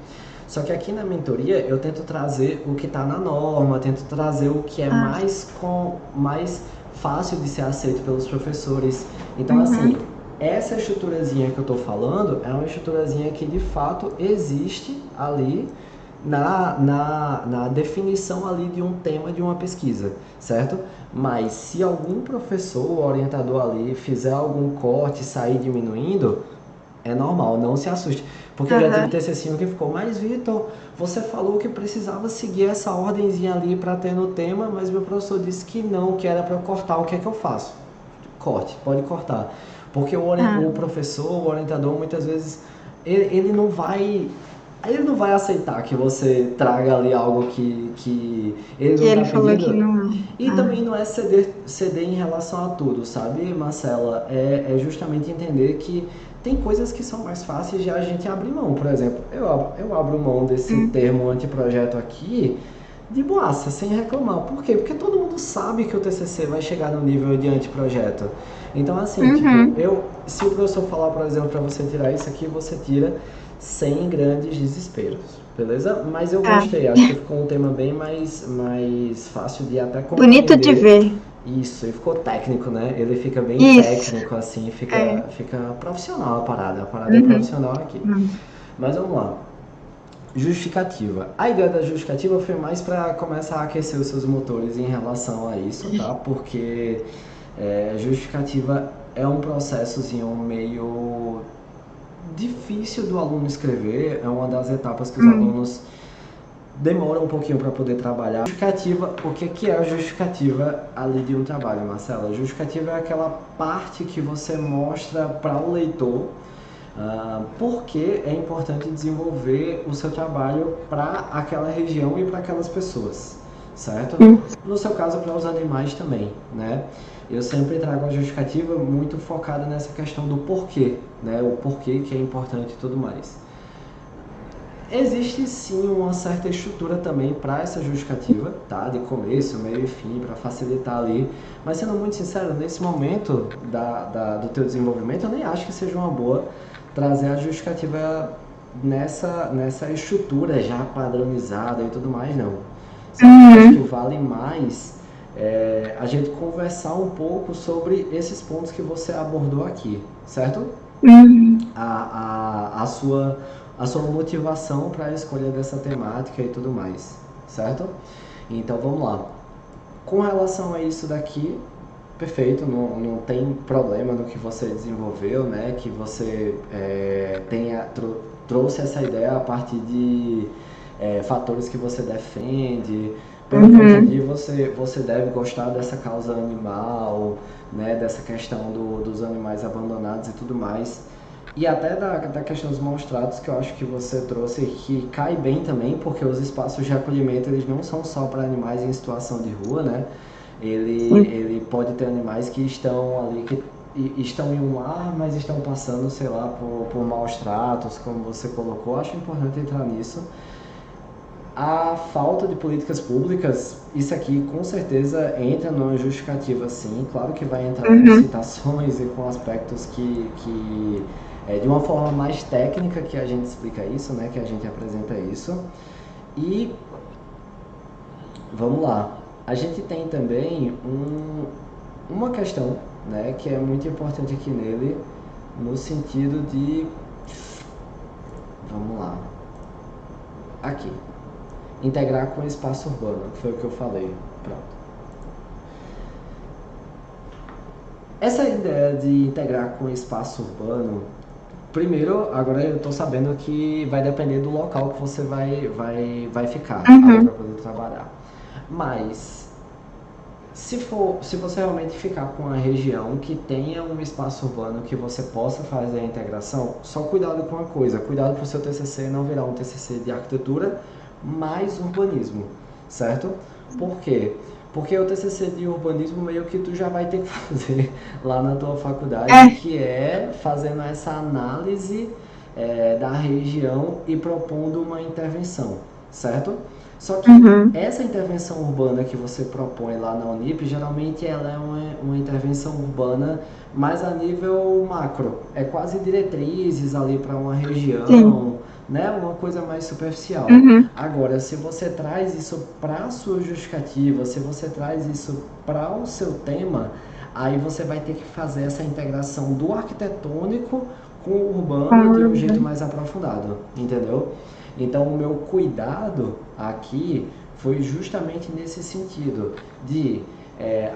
Só que aqui na mentoria eu tento trazer o que está na norma, tento trazer o que é Ah, mais fácil de ser aceito pelos professores. Então, assim, uhum. essa estruturazinha que eu estou falando é uma estruturazinha que de fato existe ali na definição ali de um tema de uma pesquisa, certo? Mas se algum professor, orientador ali fizer algum corte, sair diminuindo, é normal, não se assuste. Porque já tive Aham. TCC que ficou, mas Vitor, você falou que precisava seguir essa ordenzinha ali para ter no tema, mas meu professor disse que não, que era para eu cortar, o que é que eu faço? Corte, pode cortar. Porque o Ah. professor, o orientador, muitas vezes, ele não vai. Ele não vai aceitar que você traga ali algo que ele Que não está ele falou que pedindo. não. E também não é ceder em relação a tudo, sabe, Marcela? É justamente entender que tem coisas que são mais fáceis de a gente abrir mão. Por exemplo, eu abro mão desse termo anteprojeto aqui de boaça, sem reclamar. Por quê? Porque todo mundo sabe que o TCC vai chegar no nível de anteprojeto. Então, assim, tipo, Uhum. se o professor falar, por exemplo, para você tirar isso aqui, você tira sem grandes desesperos, beleza? Mas eu Tá. gostei, acho que ficou um tema bem mais fácil de até Bonito de compreender. ver. Isso, e ficou técnico, né? Ele fica bem Isso. técnico, assim, É. fica profissional a parada é Uhum. profissional aqui. Hum. Mas vamos lá. Justificativa. A ideia da justificativa foi mais para começar a aquecer os seus motores em relação a isso, tá? Porque justificativa é um processozinho meio difícil do aluno escrever, é uma das etapas que os Hum. alunos demoram um pouquinho para poder trabalhar. Justificativa, o que é a justificativa ali de um trabalho, Marcela? A justificativa é aquela parte que você mostra para o leitor Por que é importante desenvolver o seu trabalho para aquela região e para aquelas pessoas, certo? No seu caso, para os animais também, né? Eu sempre trago a justificativa muito focada nessa questão do porquê, né? O porquê que é importante e tudo mais. Existe sim uma certa estrutura também para essa justificativa, tá? De começo, meio e fim, para facilitar ali. Mas sendo muito sincero, nesse momento do teu desenvolvimento, eu nem acho que seja uma boa trazer a justificativa nessa estrutura já padronizada e tudo mais, não. Sabe? Eu acho que vale mais a gente conversar um pouco sobre esses pontos que você abordou aqui, certo? A sua motivação para a escolha dessa temática e tudo mais, certo? Então vamos lá. Com relação a isso daqui, perfeito, não tem problema no que você desenvolveu, né? Que você trouxe essa ideia a partir de fatores que você defende. Pelo que eu entendi, você deve gostar dessa causa animal, né? Dessa questão dos animais abandonados e tudo mais. E até da questão dos maus tratos, que eu acho que você trouxe, que cai bem também, porque os espaços de acolhimento, eles não são só para animais em situação de rua, né? Ele pode ter animais que estão ali, que estão em um lar, mas estão passando, sei lá, por maus tratos, como você colocou. Acho importante entrar nisso. A falta de políticas públicas, isso aqui com certeza entra numa justificativa, sim. Claro que vai entrar com citações e com aspectos que de uma forma mais técnica que a gente explica isso, né? Que a gente apresenta isso. E vamos lá. A gente tem também uma questão, né? Que é muito importante aqui nele, no sentido de... Vamos lá. Aqui. Integrar com o espaço urbano, que foi o que eu falei. Pronto. Essa ideia de integrar com o espaço urbano, primeiro, agora eu estou sabendo que vai depender do local que você vai ficar para poder trabalhar. Mas, se você realmente ficar com uma região que tenha um espaço urbano que você possa fazer a integração, só cuidado com uma coisa, cuidado para o seu TCC não virar um TCC de arquitetura mais urbanismo, certo? Por quê? Porque o TCC de urbanismo meio que tu já vai ter que fazer lá na tua faculdade, que é fazendo essa análise da região e propondo uma intervenção, certo? Só que essa intervenção urbana que você propõe lá na Unip, geralmente ela é uma intervenção urbana mais a nível macro. É quase diretrizes ali para uma região, né? Uma coisa mais superficial. Agora, se você traz isso para a sua justificativa, se você traz isso para o seu tema, aí você vai ter que fazer essa integração do arquitetônico com o urbano de um jeito mais aprofundado, entendeu? Então, o meu cuidado aqui foi justamente nesse sentido, de,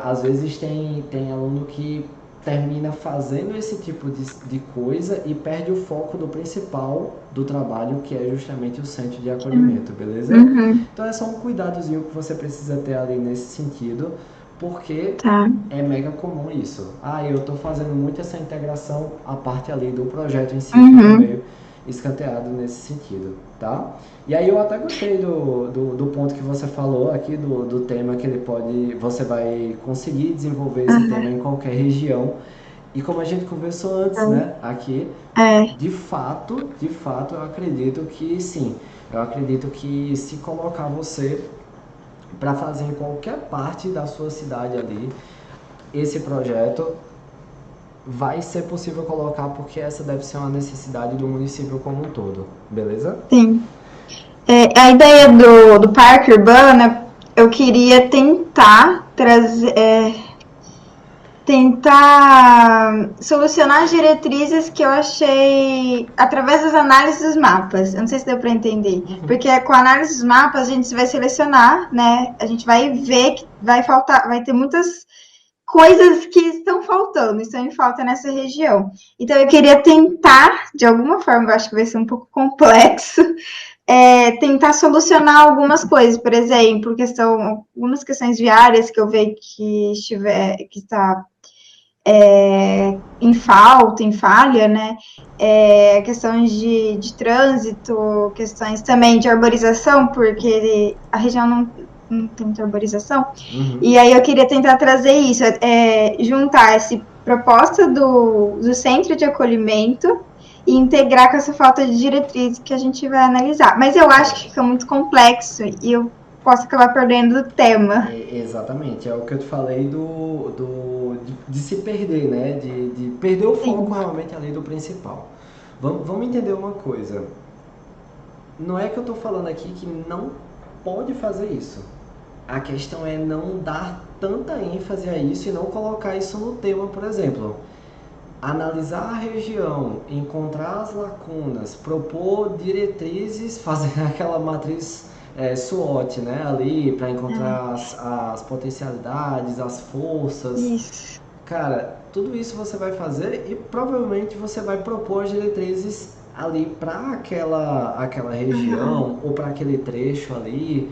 às vezes tem aluno que termina fazendo esse tipo de coisa e perde o foco do principal do trabalho, que é justamente o centro de acolhimento, beleza? Então, é só um cuidadozinho que você precisa ter ali nesse sentido, porque é mega comum isso. Eu estou fazendo muito essa integração, a parte ali do projeto em si, fica meio escanteado nesse sentido, tá? E aí eu até gostei do ponto que você falou aqui, do tema que você vai conseguir desenvolver esse tema em qualquer região. E como a gente conversou antes, né, aqui, de fato, eu acredito que sim. Eu acredito que se colocar você para fazer em qualquer parte da sua cidade ali, esse projeto vai ser possível colocar, porque essa deve ser uma necessidade do município como um todo, beleza? Sim. A ideia do parque urbano, eu queria tentar trazer, tentar solucionar as diretrizes que eu achei através das análises dos mapas. Eu não sei se deu para entender. Porque com a análise dos mapas a gente vai selecionar, né? A gente vai ver que vai faltar, vai ter muitas coisas que estão em falta nessa região. Então eu queria tentar, de alguma forma, eu acho que vai ser um pouco complexo, tentar solucionar algumas coisas, por exemplo, algumas questões viárias que eu vejo que está em falta, em falha, né? Questões de trânsito, questões também de arborização, porque a região não tem muita arborização. Uhum. E aí eu queria tentar trazer isso, juntar essa proposta do centro de acolhimento e integrar com essa falta de diretriz que a gente vai analisar. Mas eu acho que fica muito complexo e eu posso acabar perdendo o tema. Exatamente, é o que eu te falei de se perder, né? De perder o foco Sim. realmente ali do principal. Vamos entender uma coisa. Não é que eu estou falando aqui que não pode fazer isso. A questão é não dar tanta ênfase a isso e não colocar isso no tema, por exemplo. Analisar a região, encontrar as lacunas, propor diretrizes, fazer aquela matriz SWOT, né, ali para encontrar as potencialidades, as forças. Isso. Cara, tudo isso você vai fazer e provavelmente você vai propor as diretrizes ali para aquela região ou para aquele trecho ali.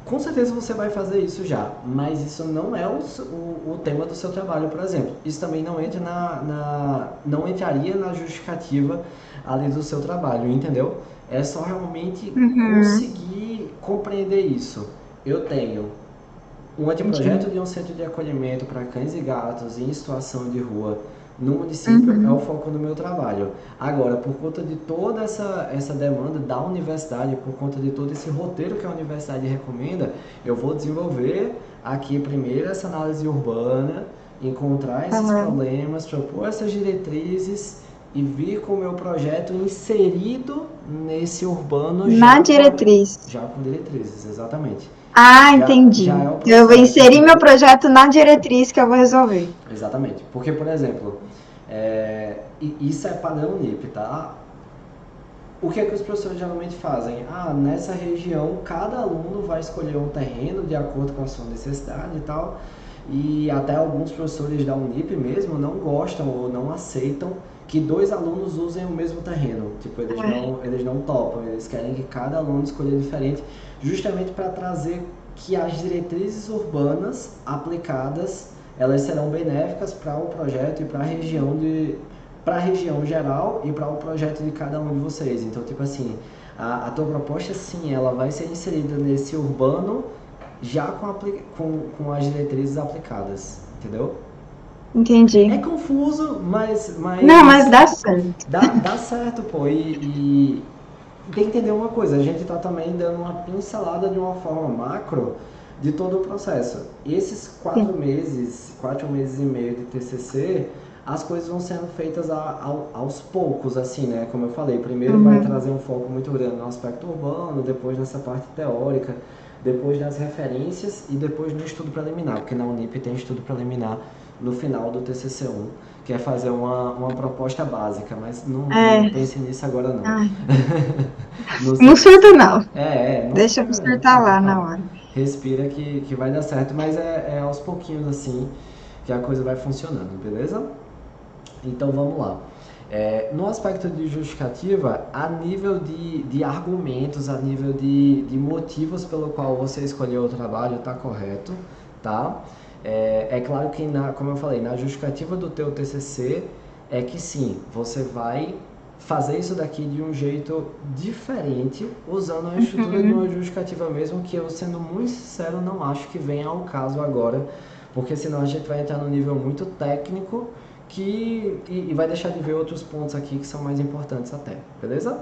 Com certeza você vai fazer isso já, mas isso não é o tema do seu trabalho, por exemplo. Isso também não entra não entraria na justificativa ali do seu trabalho, entendeu? É só realmente Uhum. conseguir compreender isso. Eu tenho um anteprojeto Entendi. de um centro de acolhimento para cães e gatos em situação de rua no município é o Uhum. foco do meu trabalho. Agora, por conta de toda essa demanda da universidade, por conta de todo esse roteiro que a universidade recomenda, eu vou desenvolver aqui primeiro essa análise urbana, encontrar esses Uhum. problemas, propor essas diretrizes e vir com o meu projeto inserido nesse urbano Na diretriz. já com diretrizes, exatamente. Ah, Já é entendi. o Então, eu vou processo, inserir meu entendeu? projeto na diretriz que eu vou resolver. Exatamente. Porque, por exemplo, isso é padrão NIP, tá? O que é que os professores geralmente fazem? Ah, nessa região, cada aluno vai escolher um terreno de acordo com a sua necessidade e tal. E até alguns professores da Unip mesmo não gostam ou não aceitam que dois alunos usem o mesmo terreno. Tipo, eles não topam, eles querem que cada aluno escolha diferente, justamente para trazer que as diretrizes urbanas aplicadas, elas serão benéficas para o projeto e para a região geral e para o projeto de cada um de vocês. Então, tipo assim, a tua proposta, sim, ela vai ser inserida nesse urbano já com as diretrizes aplicadas, entendeu? É Entendi. confuso, Não, mas mas dá certo. dá certo, pô. E tem que entender uma coisa, a gente está também dando uma pincelada de uma forma macro de todo o processo. Esses Sim. 4 meses e meio de TCC, as coisas vão sendo feitas aos poucos, assim, né? Como eu falei, primeiro vai Uhum. trazer um foco muito grande no aspecto urbano, depois nessa parte teórica, depois nas referências e depois no estudo preliminar, porque na Unip tem estudo preliminar no final do TCC1, que é fazer uma proposta básica, mas não É. pense nisso agora não. Ai, Não não sei. surta, não. Não Deixa fica. eu surtar Calma, lá na calma. hora. Respira que vai dar certo, mas é aos pouquinhos assim que a coisa vai funcionando, beleza? Então vamos lá. No aspecto de justificativa, a nível de argumentos, a nível de motivos pelo qual você escolheu o trabalho, está correto, tá? Claro que, como eu falei, na justificativa do teu TCC, é que sim, você vai fazer isso daqui de um jeito diferente, usando a estrutura de uma Uhum. justificativa mesmo, que eu, sendo muito sincero, não acho que venha ao caso agora, porque senão a gente vai entrar num nível muito técnico e vai deixar de ver outros pontos aqui que são mais importantes até, beleza?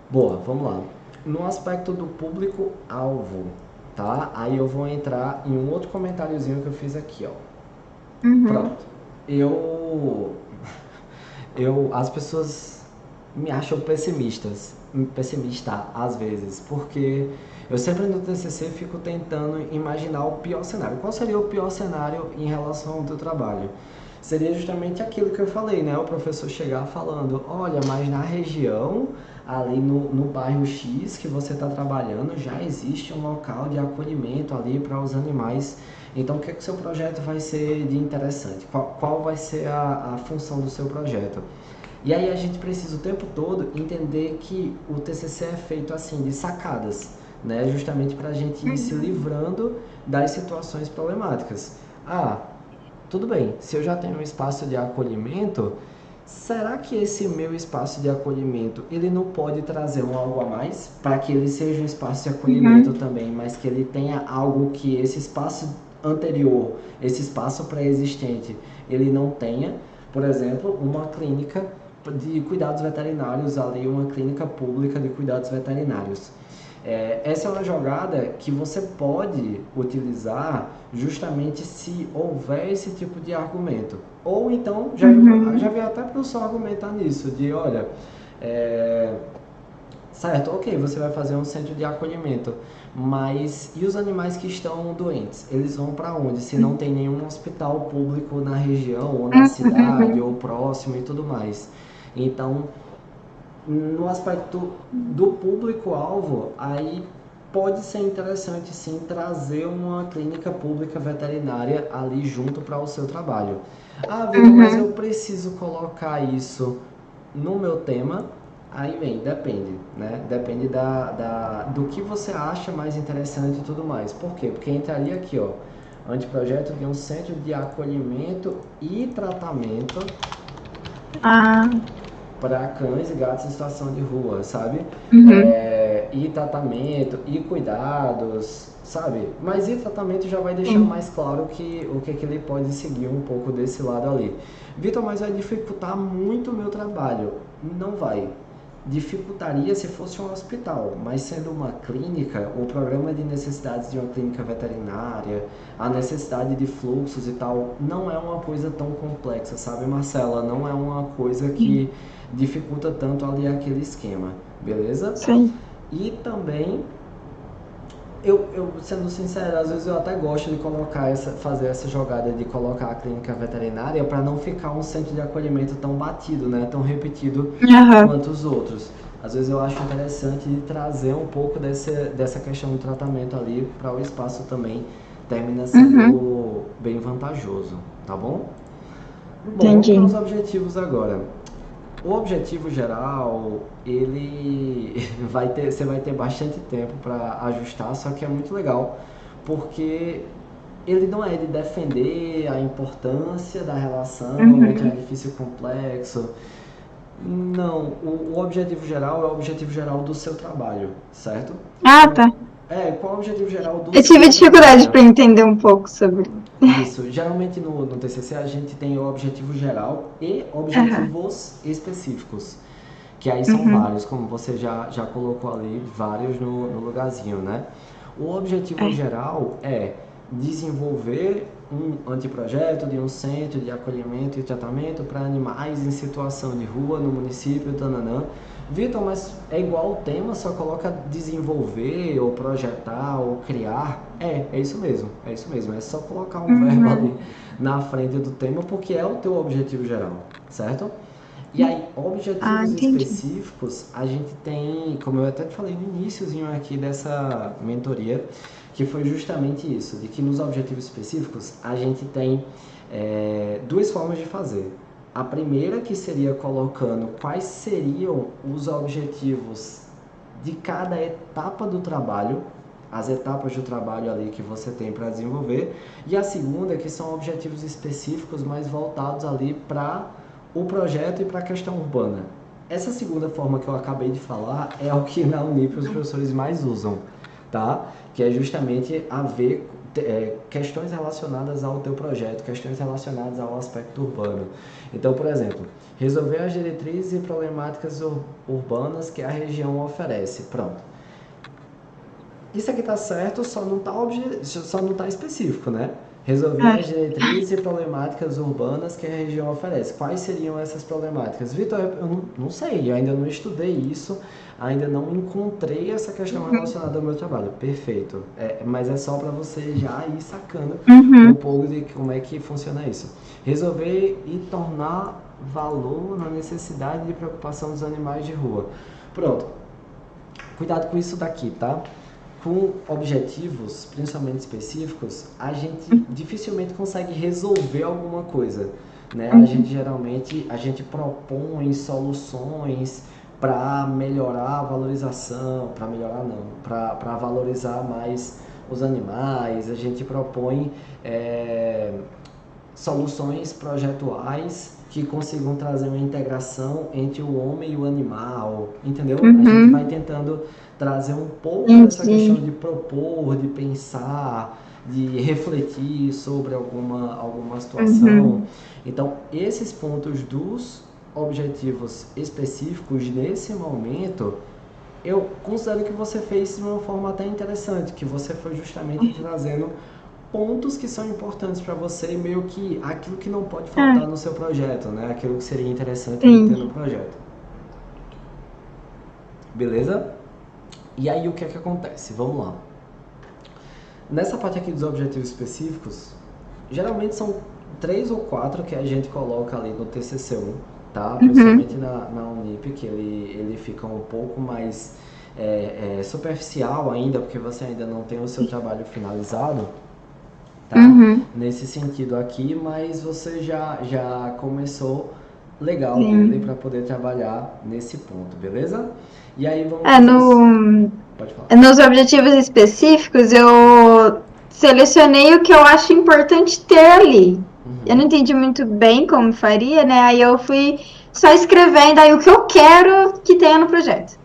Boa, vamos lá. No aspecto do público-alvo, tá? Aí eu vou entrar em um outro comentáriozinho que eu fiz aqui, ó. Uhum. Pronto. As pessoas me acham pessimista às vezes, porque eu sempre no TCC fico tentando imaginar o pior cenário. Qual seria o pior cenário em relação ao teu trabalho? Seria justamente aquilo que eu falei, né? O professor chegar falando, olha, mas na região, ali no bairro X que você está trabalhando, já existe um local de acolhimento ali para os animais. Então, o que é que o seu projeto vai ser de interessante? Qual vai ser a função do seu projeto? E aí a gente precisa o tempo todo entender que o TCC é feito assim, de sacadas, né? Justamente para a gente ir se Uhum. livrando das situações problemáticas. Ah, tudo bem, se eu já tenho um espaço de acolhimento, será que esse meu espaço de acolhimento, ele não pode trazer um algo a mais para que ele seja um espaço de acolhimento Uhum. também, mas que ele tenha algo que esse espaço anterior, esse espaço pré-existente, ele não tenha? Por exemplo, uma clínica de cuidados veterinários ali, uma clínica pública de cuidados veterinários. Essa é uma jogada que você pode utilizar justamente se houver esse tipo de argumento. Ou então, já Uhum. vi até para o pessoal argumentar nisso, de olha, é, certo, ok, você vai fazer um centro de acolhimento, mas e os animais que estão doentes? Eles vão para onde? Se não tem nenhum hospital público na região, ou na cidade, Uhum. ou próximo e tudo mais. Então, no aspecto do público-alvo, aí pode ser interessante sim trazer uma clínica pública veterinária ali junto para o seu trabalho. Ah, Vitor, mas eu Uhum. preciso colocar isso no meu tema. Aí vem, depende, né? Depende do que você acha mais interessante e tudo mais. Por quê? Porque entraria aqui, ó, anteprojeto de um centro de acolhimento e tratamento Ah, para cães e gatos em situação de rua, sabe? uhum. E tratamento, e cuidados, sabe? Mas e tratamento já vai deixar Sim. mais claro que o que, que ele pode seguir um pouco desse lado ali. Vitor, mas vai dificultar muito o meu trabalho. Não vai. Dificultaria se fosse um hospital, mas sendo uma clínica, o programa de necessidades de uma clínica veterinária, a necessidade de fluxos e tal, não é uma coisa tão complexa, sabe, Marcela? Não é uma coisa que dificulta tanto ali aquele esquema, beleza? Sim. E também, sendo sincero, às vezes eu até gosto de fazer essa jogada de colocar a clínica veterinária para não ficar um centro de acolhimento tão batido, né? Tão repetido Aham. quanto os outros. Às vezes eu acho interessante de trazer um pouco dessa questão do tratamento ali para o espaço também termina Uhum. sendo bem vantajoso, tá bom? Bom, vamos Entendi. para os objetivos agora. O objetivo geral, ele você vai ter bastante tempo para ajustar, só que é muito legal, porque ele não é de defender a importância da relação entre Uhum. edifício e complexo. Não, o objetivo geral é o objetivo geral do seu trabalho, certo? Ah, tá. Qual é o objetivo geral do Eu tive seu dificuldade trabalho? para entender um pouco sobre. Isso, geralmente no TCC a gente tem o objetivo geral e Aham. objetivos específicos, que aí são Uhum. vários, como você já colocou ali, vários no lugarzinho, né? O objetivo É. geral é desenvolver um anteprojeto de um centro de acolhimento e tratamento para animais em situação de rua no município Tananã. Vitor, mas é igual o tema, só coloca desenvolver, ou projetar, ou criar. É isso mesmo, é isso mesmo. É só colocar um verbo ali Uhum. na frente do tema, porque é o teu objetivo geral, certo? E aí, Ah, objetivos entendi. específicos, a gente tem, como eu até te falei no iníciozinho aqui dessa mentoria, que foi justamente isso, de que nos objetivos específicos a gente tem duas formas de fazer. A primeira que seria colocando quais seriam os objetivos de cada etapa do trabalho, as etapas do trabalho ali que você tem para desenvolver, e a segunda que são objetivos específicos mais voltados ali para o projeto e para a questão urbana. Essa segunda forma que eu acabei de falar é o que na Unip os professores mais usam, tá? Que é justamente a ver questões relacionadas ao teu projeto, questões relacionadas ao aspecto urbano. Então, por exemplo, resolver as diretrizes e problemáticas urbanas que a região oferece. Pronto. Isso aqui tá certo, só não tá específico, né? Resolver É. as diretrizes e problemáticas urbanas que a região oferece. Quais seriam essas problemáticas? Vitor, eu não sei, eu ainda não estudei isso, ainda não encontrei essa questão Uhum. relacionada ao meu trabalho. Perfeito. Mas é só para você já ir sacando um Uhum. pouco de como é que funciona isso. Resolver e tornar valor na necessidade de preocupação dos animais de rua. Pronto. Cuidado com isso daqui, tá? Com objetivos, principalmente específicos, a gente dificilmente consegue resolver alguma coisa, né? A gente Uhum. geralmente propõe soluções para melhorar a valorização, para melhorar não, para valorizar mais os animais. A gente propõe soluções projetuais que consigam trazer uma integração entre o homem e o animal, entendeu? A gente vai Uhum. tentando trazer um pouco dessa questão Entendi. de propor, de pensar, de refletir sobre alguma situação. Uhum. Então, esses pontos dos objetivos específicos nesse momento, eu considero que você fez de uma forma até interessante, que você foi justamente trazendo pontos que são importantes para você e meio que aquilo que não pode faltar É, no seu projeto, né? Aquilo que seria interessante de ter no sim. projeto. Beleza? E aí o que é que acontece? Vamos lá. Nessa parte aqui dos objetivos específicos, geralmente são 3 ou 4 que a gente coloca ali no TCC1, tá? Uhum. Principalmente na Unip, que ele fica um pouco mais superficial ainda, porque você ainda não tem o seu trabalho finalizado, tá? Uhum. Nesse sentido aqui, mas você já começou legal dele para Sim. poder trabalhar nesse ponto, beleza? E aí vamos É, fazer isso. no, Pode falar. nos objetivos específicos, eu selecionei o que eu acho importante ter ali. Eu Uhum. não entendi muito bem como faria, né? Aí eu fui só escrevendo aí o que eu quero que tenha no projeto.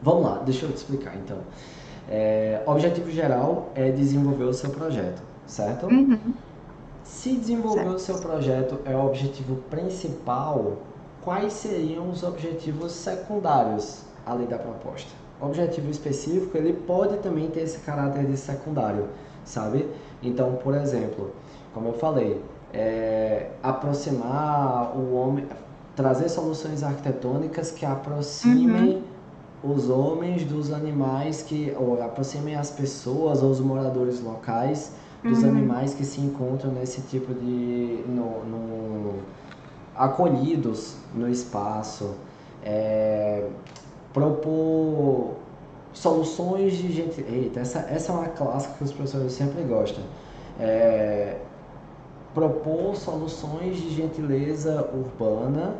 Vamos lá, deixa eu te explicar então. Objetivo geral é desenvolver o seu projeto, certo? Uhum. Se desenvolver o seu Certo. projeto é o objetivo principal, quais seriam os objetivos secundários além da proposta? O objetivo específico, ele pode também ter esse caráter de secundário, sabe? Então, por exemplo, como eu falei, aproximar o homem, trazer soluções arquitetônicas que aproximem Uhum. os homens dos animais ou aproximem as pessoas ou os moradores locais dos Uhum. animais que se encontram nesse tipo acolhidos no espaço, é, propor soluções de gente. Eita, essa é uma clássica que os professores sempre gostam. É, propor soluções de gentileza urbana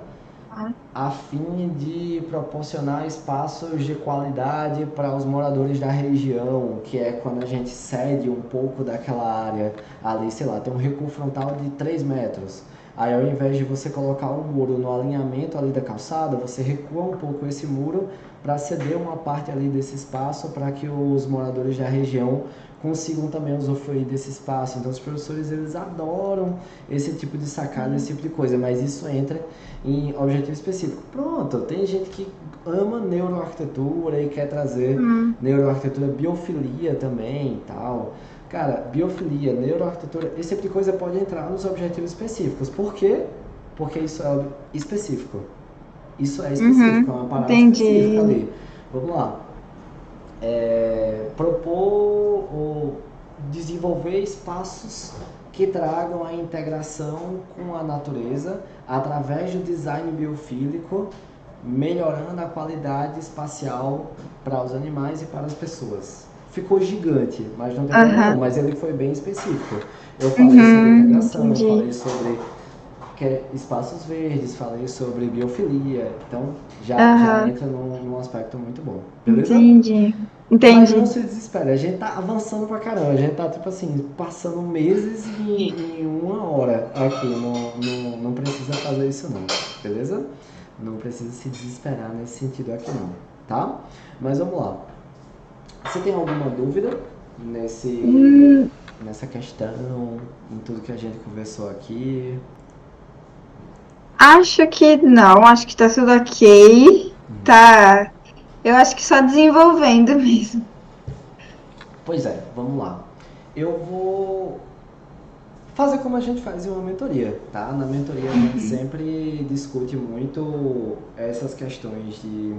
Ah, a fim de proporcionar espaços de qualidade para os moradores da região, que é quando a gente cede um pouco daquela área ali, sei lá, tem um recuo frontal de 3 metros. Aí ao invés de você colocar um muro no alinhamento ali da calçada, você recua um pouco esse muro para ceder uma parte ali desse espaço para que os moradores da região consigam também usufruir desse espaço. Então os professores eles adoram esse tipo de sacada, esse tipo de coisa, mas isso entra em objetivo específico. Pronto, tem gente que ama neuroarquitetura e quer trazer hum. neuroarquitetura, biofilia também e tal. Cara, biofilia, neuroarquitetura, esse tipo de coisa pode entrar nos objetivos específicos. Por quê? Porque isso é específico. Isso é específico, é Uhum. uma parada específica Entendi. ali. Vamos lá. Propor ou desenvolver espaços que tragam a integração com a natureza através do design biofílico, melhorando a qualidade espacial para os animais e para as pessoas. Ficou gigante, mas não tem problema não, Aham. mas ele foi bem específico. Eu falei sobre Uhum. integração, eu Entendi. falei sobre espaços verdes, falei sobre biofilia, então já Aham. entra num aspecto muito bom, beleza? Entendi. Mas não Entendi. se desespere, a gente tá avançando pra caramba, a gente tá tipo assim, passando meses em 1 hora aqui, não precisa fazer isso não, beleza? Não precisa se desesperar nesse sentido aqui não, tá? Mas vamos lá. Você tem alguma dúvida Hum, nessa questão, em tudo que a gente conversou aqui? acho que não, acho que tá tudo ok. Tá. Eu acho que só desenvolvendo mesmo. Pois é, vamos lá. Eu vou fazer como a gente faz em uma mentoria, tá? Na mentoria a gente sempre discute muito essas questões de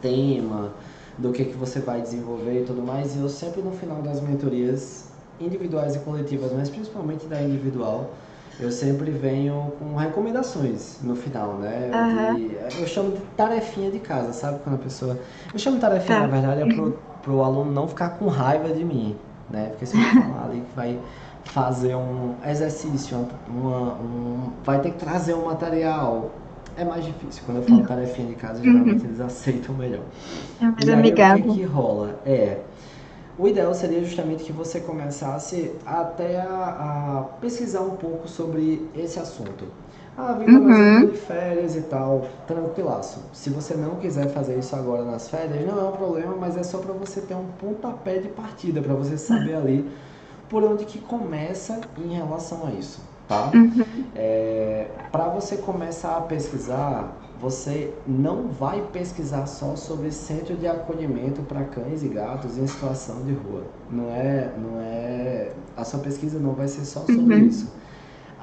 tema, do que você vai desenvolver e tudo mais, e eu sempre no final das mentorias individuais e coletivas, mas principalmente da individual, eu sempre venho com recomendações no final, né? Aham. Eu chamo de tarefinha de casa, sabe? Quando a pessoa. Eu chamo de tarefinha, na Tá. verdade, é pro aluno não ficar com raiva de mim, né? Porque se eu falar ali que vai fazer um exercício, vai ter que trazer um material, é mais difícil. Quando eu falo tarefinha de casa, geralmente Uhum. eles aceitam melhor. É mais E aí o que amigável. que rola? O ideal seria justamente que você começasse até a pesquisar um pouco sobre esse assunto. Ah, Victor, mas eu tô Uhum. de férias e tal, tranquilaço. Se você não quiser fazer isso agora nas férias, não é um problema, mas é só para você ter um pontapé de partida, para você saber ali por onde que começa em relação a isso, tá? Uhum. Para você começar a pesquisar, você não vai pesquisar só sobre centro de acolhimento para cães e gatos em situação de rua. A sua pesquisa não vai ser só sobre Uhum. isso.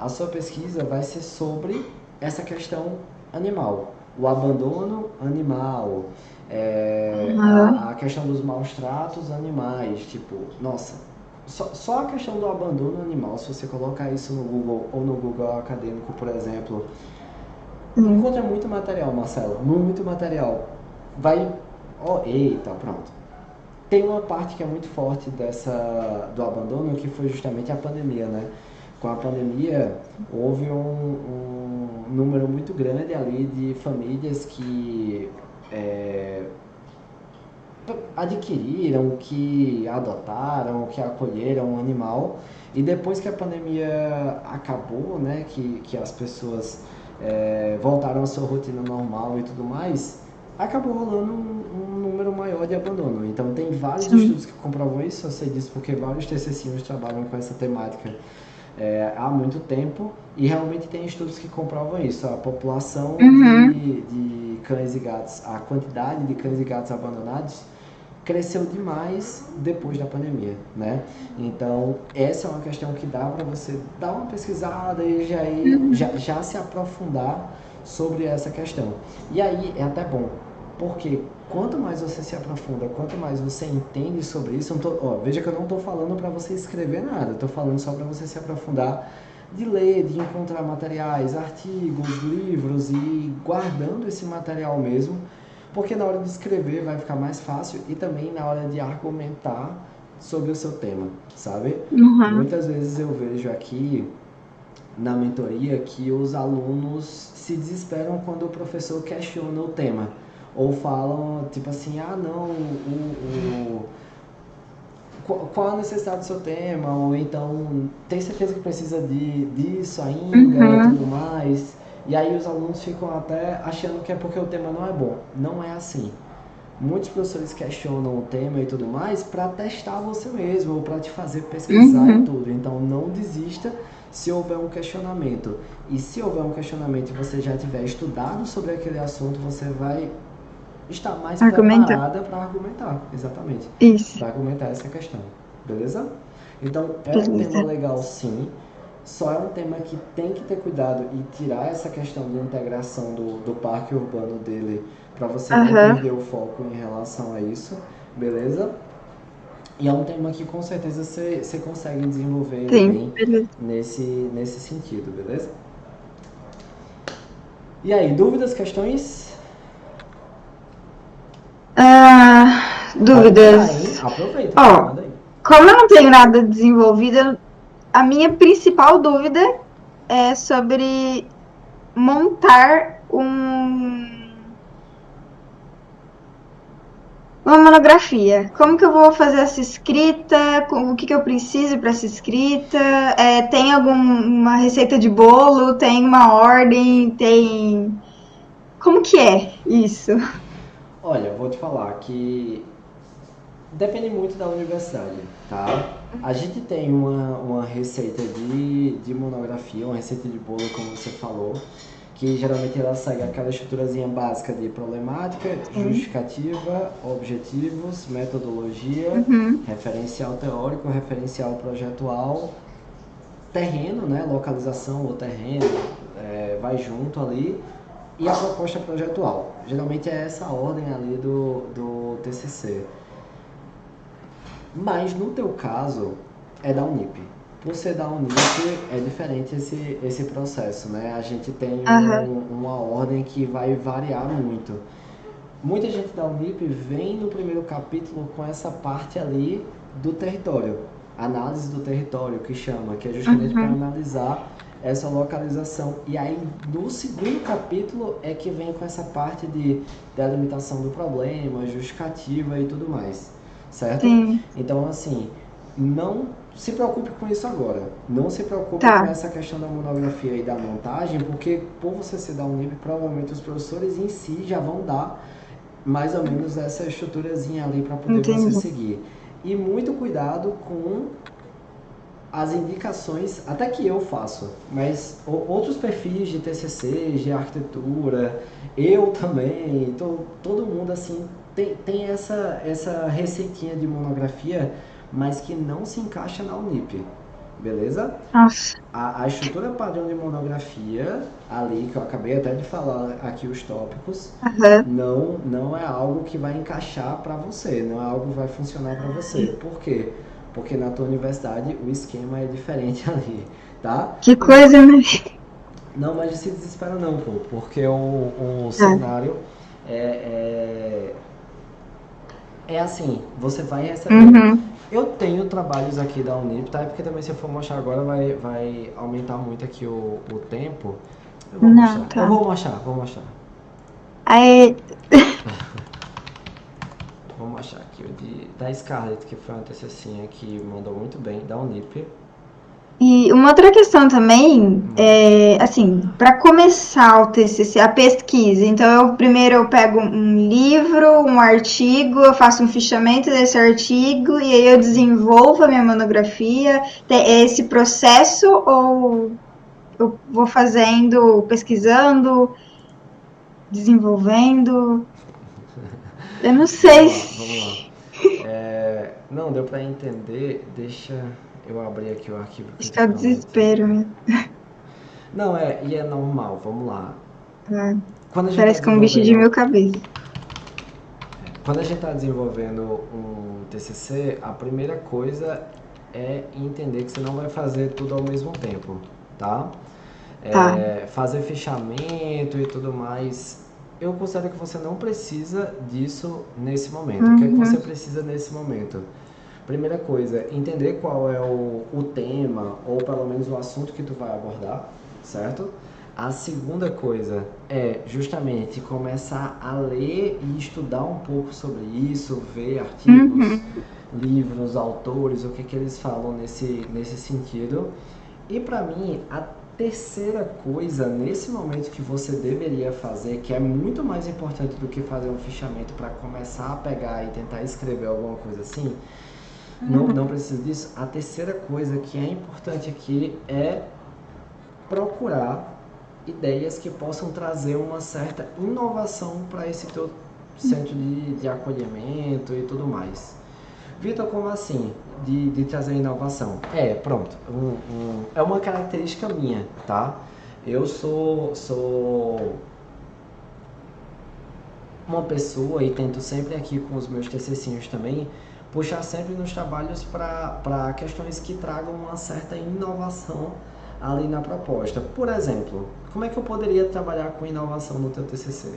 A sua pesquisa vai ser sobre essa questão animal, o abandono animal, Uhum. a questão dos maus tratos animais, tipo, nossa, só a questão do abandono animal, se você colocar isso no Google ou no Google Acadêmico, por exemplo, Sim. encontra muito material, Marcelo, muito material. Vai, oh, eita, pronto. Tem uma parte que é muito forte do abandono, que foi justamente a pandemia, né? Com a pandemia, houve um número muito grande ali de famílias que é, adquiriram, que adotaram, que acolheram um animal. E depois que a pandemia acabou, né, que as pessoas voltaram à sua rotina normal e tudo mais, acabou rolando um número maior de abandono. Então tem vários Sim. estudos que comprovam isso, eu sei disso porque vários TCCs trabalham com essa temática há muito tempo e realmente tem estudos que comprovam isso. A população Uhum. de cães e gatos, a quantidade de cães e gatos abandonados cresceu demais depois da pandemia, né? Então, essa é uma questão que dá para você dar uma pesquisada e Uhum. já se aprofundar sobre essa questão. E aí é até bom, porque quanto mais você se aprofunda, quanto mais você entende sobre isso, veja que eu não estou falando para você escrever nada, estou falando só para você se aprofundar de ler, de encontrar materiais, artigos, livros e guardando esse material mesmo, porque na hora de escrever vai ficar mais fácil e também na hora de argumentar sobre o seu tema, sabe? Uhum. Muitas vezes eu vejo aqui na mentoria que os alunos se desesperam quando o professor questiona o tema. Ou falam, tipo assim, ah não, qual a necessidade do seu tema? Ou então, tem certeza que precisa disso ainda e tudo Uhum. mais? E aí os alunos ficam até achando que é porque o tema não é bom. Não é assim. Muitos professores questionam o tema e tudo mais para testar você mesmo ou para te fazer pesquisar e Uhum. tudo. Então não desista se houver um questionamento. E se houver um questionamento e você já tiver estudado sobre aquele assunto, você vai estar mais Argumenta. preparada para argumentar, exatamente, Isso. para argumentar essa questão. Beleza? Então é um tema Beleza. legal sim, só é um tema que tem que ter cuidado e tirar essa questão de integração do parque urbano dele para você não Aham. perder o foco em relação a isso, beleza? E é um tema que com certeza você consegue desenvolver ele Sim. bem Beleza. nesse sentido, beleza? E aí, dúvidas, questões? Pode mandar, hein? Dúvidas. Aproveita, Ó, manda aí. como eu não tenho nada desenvolvido, a minha principal dúvida é sobre montar uma monografia. Como que eu vou fazer essa escrita? O que que eu preciso para essa escrita? Tem alguma receita de bolo? Tem uma ordem? Tem. Como que é isso? Olha, vou te falar que depende muito da universidade, tá? A gente tem uma receita de monografia, uma receita de bolo, como você falou, que geralmente ela segue aquela estruturazinha básica de problemática, Sim. justificativa, objetivos, metodologia, Uhum. referencial teórico, referencial projetual, terreno, né? Localização ou terreno, vai junto ali, e a proposta projetual. Geralmente é essa ordem ali do TCC. Mas no teu caso, é da Unip. Por ser da Unip, é diferente esse processo, né? A gente tem Aham. uma ordem que vai variar muito. Muita gente da Unip vem no primeiro capítulo com essa parte ali do território, análise do território que chama, que é justamente para Uhum. analisar essa localização. E aí no segundo capítulo é que vem com essa parte de delimitação do problema, justificativa e tudo mais. certo? sim, Então, assim, não se preocupe com isso agora. Não se preocupe com tá, essa questão da monografia e da montagem, porque por você ser da Unip, provavelmente os professores em si já vão dar mais ou menos essa estruturazinha ali para poder você entendi. seguir. E muito cuidado com as indicações, até que eu faço, mas outros perfis de TCC, de arquitetura, eu também, todo mundo assim tem essa receitinha de monografia, mas que não se encaixa na Unip, beleza? Nossa, A estrutura padrão de monografia, ali que eu acabei até de falar aqui os tópicos, aham, não é algo que vai encaixar para você, não é algo que vai funcionar para você. Por quê? Porque na tua universidade o esquema é diferente ali, tá? que coisa, né? Não, mas não se desespera não, pô, porque o Tá. cenário é, é assim, você vai receber. Uhum. Eu tenho trabalhos aqui da Unip, tá? Porque também se eu for mostrar agora vai aumentar muito aqui o tempo. Eu vou Não, mostrar, tá. vou mostrar. Aí, Vou mostrar aqui o da Scarlett, que foi uma TCCinha que mandou muito bem, da Unip. e uma outra questão também é, assim, para começar o TCC, a pesquisa, então primeiro eu pego um livro, um artigo, eu faço um fichamento desse artigo e aí eu desenvolvo a minha monografia. É esse processo ou eu vou fazendo, pesquisando, desenvolvendo? Eu não sei. Vamos lá, vamos lá. Não, deu pra entender. Deixa eu abrir aqui o arquivo que eu Acho te que é o prometi. desespero mesmo. Não, e é normal, vamos lá. Ah, Quando a gente está parece que é um bicho de desenvolvendo mil cabeças. Quando a gente está desenvolvendo um TCC, a primeira coisa é entender que você não vai fazer tudo ao mesmo tempo, tá? Tá. Fazer fichamento e tudo mais, eu considero que você não precisa disso nesse momento. O que é que você Uhum. precisa nesse momento? Primeira coisa, entender qual é o tema ou pelo menos o assunto que tu vai abordar, certo? A segunda coisa é justamente começar a ler e estudar um pouco sobre isso, ver artigos, Uhum. livros, autores, o que, que eles falam nesse sentido. E para mim, a terceira coisa nesse momento que você deveria fazer, que é muito mais importante do que fazer um fichamento para começar a pegar e tentar escrever alguma coisa assim, não precisa disso. A terceira coisa que é importante aqui é procurar ideias que possam trazer uma certa inovação para esse teu centro de acolhimento e tudo mais. Vitor, como assim? De trazer inovação? Pronto. É uma característica minha, tá? Eu sou uma pessoa e tento sempre aqui com os meus TCCinhos também puxar sempre nos trabalhos para questões que tragam uma certa inovação ali na proposta. Por exemplo, como é que eu poderia trabalhar com inovação no teu TCC?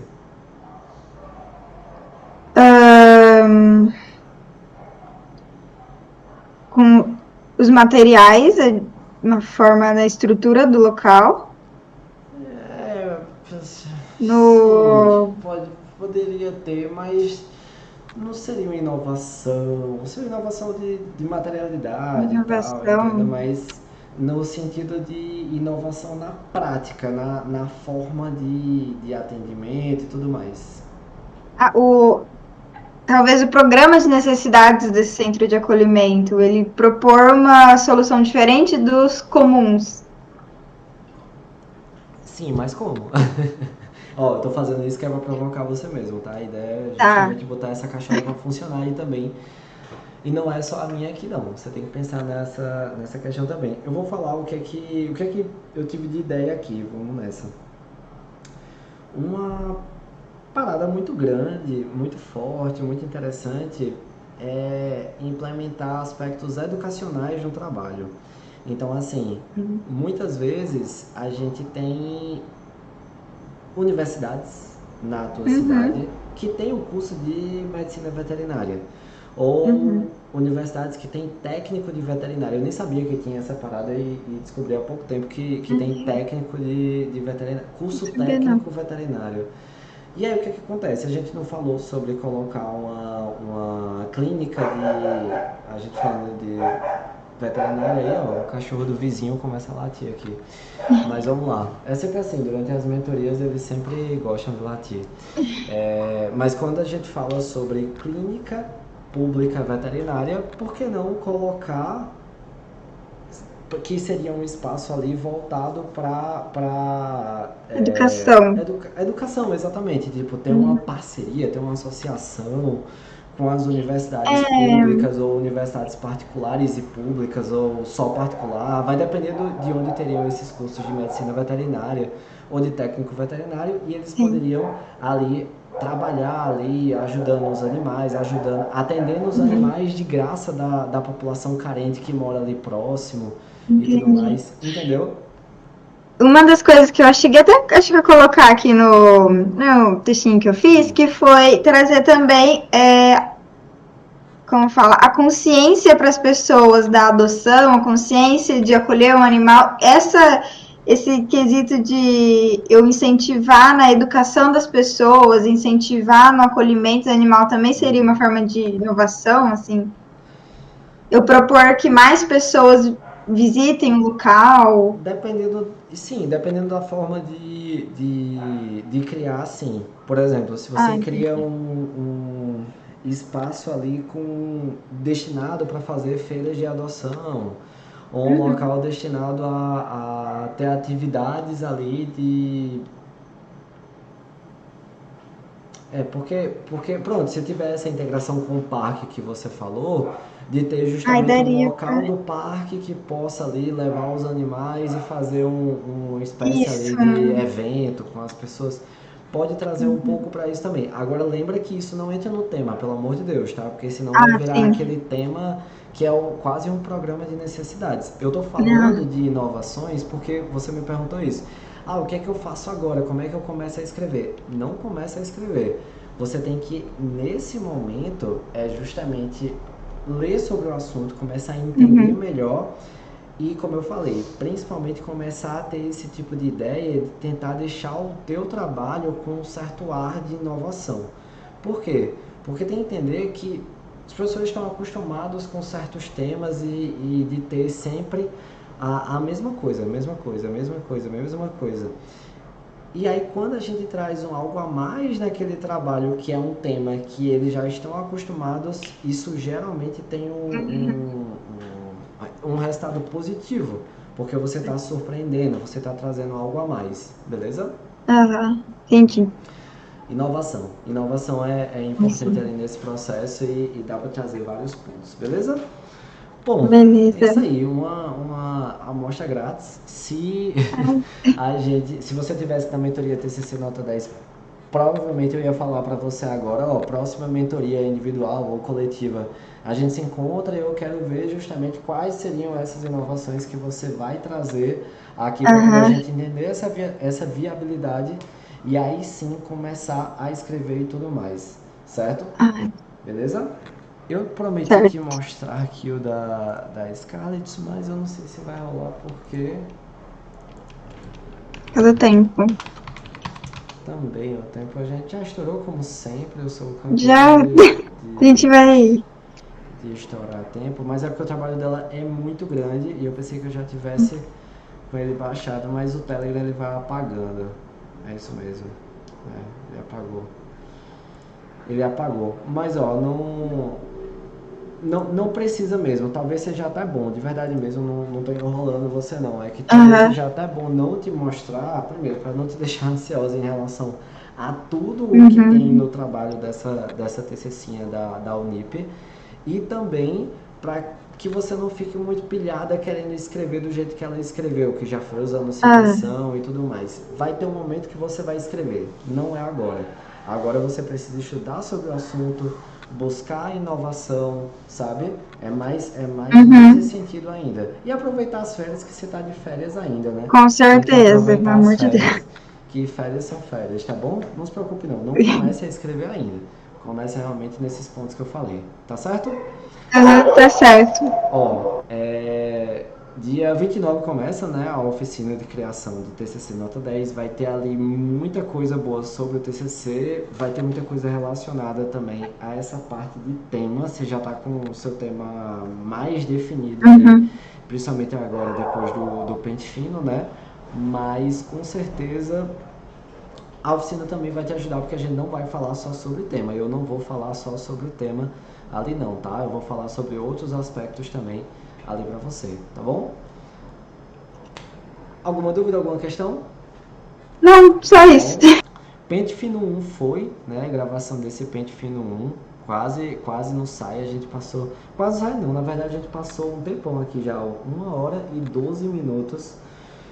Ahn, com os materiais, uma forma na estrutura do local, É, sim, no poderia ter, mas não seria uma inovação, seria uma inovação de materialidade e tal, entenda? inovação. Mas no sentido de inovação na prática, na forma de atendimento e tudo mais. Ah, talvez o programa de necessidades desse centro de acolhimento, ele propor uma solução diferente dos comuns. Sim, mas como? Ó, eu tô fazendo isso que é pra provocar você mesmo, tá? A ideia é Tá. justamente botar essa caixola pra funcionar aí também. E não é só a minha aqui não, você tem que pensar nessa questão também. Eu vou falar o que é que eu tive de ideia aqui, vamos nessa. Uma parada muito grande, muito forte, muito interessante é implementar aspectos educacionais no trabalho. Então, assim, muitas vezes a gente tem universidades na tua cidade Uhum. que tem o curso de medicina veterinária. Ou Uhum. universidades que tem técnico de veterinária. Eu nem sabia que tinha essa parada e descobri há pouco tempo que tem técnico de veterinário, Não curso sabia, não. técnico veterinário. E aí o que acontece? A gente não falou sobre colocar uma clínica de. A gente falando de veterinária aí, ó, o cachorro do vizinho começa a latir aqui. Mas vamos lá. É sempre assim, durante as mentorias eles sempre gostam de latir. Mas quando a gente fala sobre clínica pública veterinária, por que não colocar que seria um espaço ali voltado para Educação. educação, exatamente. Tipo, ter uma parceria, ter uma associação com as universidades públicas ou universidades particulares e públicas ou só particular. Vai depender de onde teriam esses cursos de medicina veterinária ou de técnico veterinário e eles Sim. poderiam ali trabalhar ali, ajudando os animais, atendendo os animais de graça da população carente que mora ali próximo e tudo Entendi. mais, entendeu? Uma das coisas que eu cheguei até acho que eu colocar aqui no textinho que eu fiz, que foi trazer também, como fala, a consciência para as pessoas da adoção, a consciência de acolher um animal, esse quesito de eu incentivar na educação das pessoas, incentivar no acolhimento do animal também seria uma forma de inovação, assim. Eu propor que mais pessoas visitem o local. Dependendo, sim, dependendo da forma de criar, sim. Por exemplo, se Ah, você cria entendi. um espaço ali destinado para fazer feiras de adoção, ou um local destinado a ter atividades ali de. Porque, pronto, se tiver essa integração com o parque que você falou, de ter Ai, justamente um daria local pra... do parque que possa ali levar os animais e fazer uma espécie ali Isso. de evento com as pessoas, pode trazer um pouco para isso também. Agora lembra que isso não entra no tema, pelo amor de Deus, tá? Porque senão vai Ah, virar sim. aquele tema que é quase um programa de necessidades. Eu tô Não. falando de inovações porque você me perguntou isso. Ah, o que é que eu faço agora? Como é que eu começo a escrever? Não começa a escrever. Você tem que, nesse momento, justamente ler sobre o assunto, começar a entender Uhum. melhor e, como eu falei, principalmente começar a ter esse tipo de ideia de tentar deixar o teu trabalho com um certo ar de inovação. Por quê? Porque tem que entender que as pessoas estão acostumadas com certos temas e de ter sempre a mesma coisa, a mesma coisa, a mesma coisa, a mesma coisa. E aí quando a gente traz algo a mais naquele trabalho, que é um tema que eles já estão acostumados, isso geralmente tem um resultado positivo, porque você está surpreendendo, você está trazendo algo a mais, beleza? Aham. Entendi. Inovação. Inovação é Isso. importante ali nesse processo e dá para trazer vários pontos, beleza? Bom, é Beleza. isso aí, uma amostra grátis. Se você tivesse na mentoria TCC Nota 10, provavelmente eu ia falar para você agora, ó, próxima mentoria individual ou coletiva, a gente se encontra e eu quero ver justamente quais seriam essas inovações que você vai trazer aqui para poder a Aham. gente entender essa viabilidade e aí sim começar a escrever e tudo mais, certo? Ah, Beleza? Eu prometi te certo. mostrar aqui o da Scarlett, mas eu não sei se vai rolar porque Todo tempo. também o tempo a gente já estourou como sempre, eu sou o Já campeão a gente vai. de estourar tempo, mas é porque o trabalho dela é muito grande e eu pensei que eu já tivesse com ele baixado, mas o Telegram ele vai apagando. É isso mesmo. Ele apagou. Ele apagou. Mas ó, não precisa mesmo, talvez seja até bom, de verdade mesmo, não tô enrolando você não. É que talvez Aham. seja até bom não te mostrar, primeiro, para não te deixar ansiosa em relação a tudo o que tem Uhum. no trabalho dessa TCCinha da Unip e também para que você não fique muito pilhada querendo escrever do jeito que ela escreveu, que já foi usando Ah, citação e tudo mais. Vai ter um momento que você vai escrever, não é agora. Agora você precisa estudar sobre o assunto, buscar inovação, sabe? É mais nesse uhum. sentido ainda. E aproveitar as férias, que você está de férias ainda, né? Com Tem que certeza, pelo aproveitar as amor de Deus. férias, que férias são férias, tá bom? Não se preocupe não, não comece a escrever ainda. Comece realmente nesses pontos que eu falei, tá certo? Aham, tá certo. Ó, Dia 29 começa, né, a oficina de criação do TCC Nota 10. Vai ter ali muita coisa boa sobre o TCC, vai ter muita coisa relacionada também a essa parte de tema. Você já está com o seu tema mais definido ali, Uhum. principalmente agora depois do pente fino, né? Mas com certeza a oficina também vai te ajudar, porque a gente não vai falar só sobre o tema. Eu não vou falar só sobre o tema ali não, tá? Eu vou falar sobre outros aspectos também ali para você, tá bom? Alguma dúvida, alguma questão? Não, só Tá isso. bom? Pente Fino 1 foi, né? A gravação desse Pente Fino 1. Quase não sai, a gente passou. Quase sai não, na verdade a gente passou um tempão aqui já, 1 hora e 12 minutos,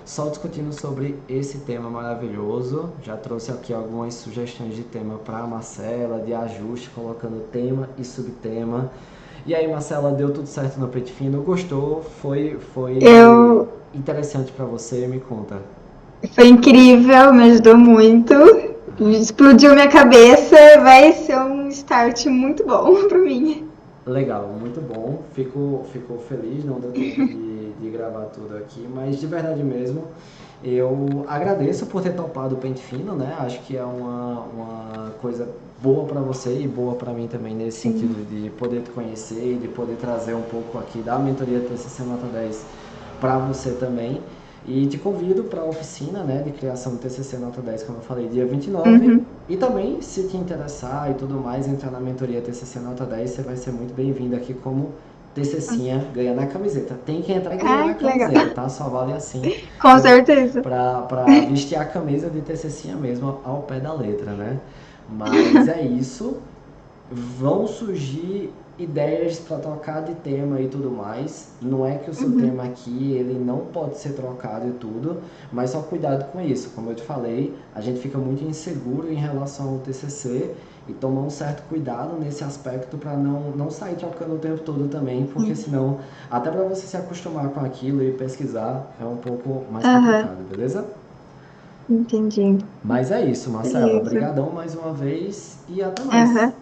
só discutindo sobre esse tema maravilhoso. Já trouxe aqui algumas sugestões de tema para a Marcela, de ajuste, colocando tema e subtema. E aí, Marcela, deu tudo certo no Pente Fino? Gostou? Foi Eu interessante para você? Me conta. Foi incrível, me ajudou muito. Explodiu minha cabeça, vai ser um start muito bom pra mim. Legal, muito bom. Fico feliz, não deu tempo de gravar tudo aqui, mas de verdade mesmo, eu agradeço por ter topado o Pente Fino, né? Acho que é uma coisa boa para você e boa para mim também, nesse Sim. sentido de poder te conhecer, de poder trazer um pouco aqui da mentoria TCC Nota 10 para você também. E te convido para a oficina, né, de criação do TCC Nota 10, como eu falei, dia 29. Uhum. E também, se te interessar e tudo mais, entrar na mentoria TCC Nota 10, você vai ser muito bem-vindo aqui como TCCinha ganhando a camiseta. Tem que entrar e ganhar Ai, a que legal. camiseta, tá? Só vale assim Com certeza. para vestir a camisa de TCCinha mesmo ao pé da letra, né? Mas é isso. Vão surgir ideias para trocar de tema e tudo mais. Não é que o seu Uhum. tema aqui ele não pode ser trocado e tudo, mas só cuidado com isso. Como eu te falei, a gente fica muito inseguro em relação ao TCC e tomar um certo cuidado nesse aspecto para não sair trocando o tempo todo também, porque Sim. senão, até para você se acostumar com aquilo e pesquisar, é um pouco mais Aham, complicado, beleza? entendi. Mas é isso, Marcela. Beleza. Obrigadão mais uma vez e até mais. Aham.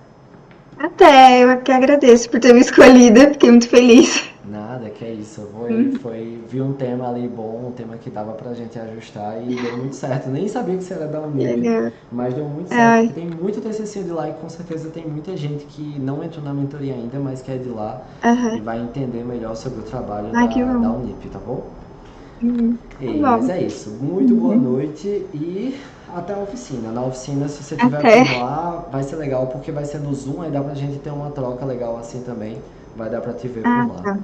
Até, eu que agradeço por ter me escolhido, fiquei muito feliz. Nada, que é isso. Uhum. Vi um tema ali bom, um tema que dava pra gente ajustar e deu muito certo. Nem sabia que você era da Unip, Legal. mas deu muito certo, Ai, porque tem muito TCC de lá e com certeza tem muita gente que não entrou na mentoria ainda, mas que é de lá e aham. vai entender melhor sobre o trabalho Ai, que da bom. Unip, tá bom? Tá Ei, mas bom. é isso. Muito boa Uhum. noite e até a oficina. Na oficina, se você tiver Até. por lá, vai ser legal porque vai ser no Zoom, aí dá pra gente ter uma troca legal assim também. Vai dar pra te ver por Ah, lá. tá.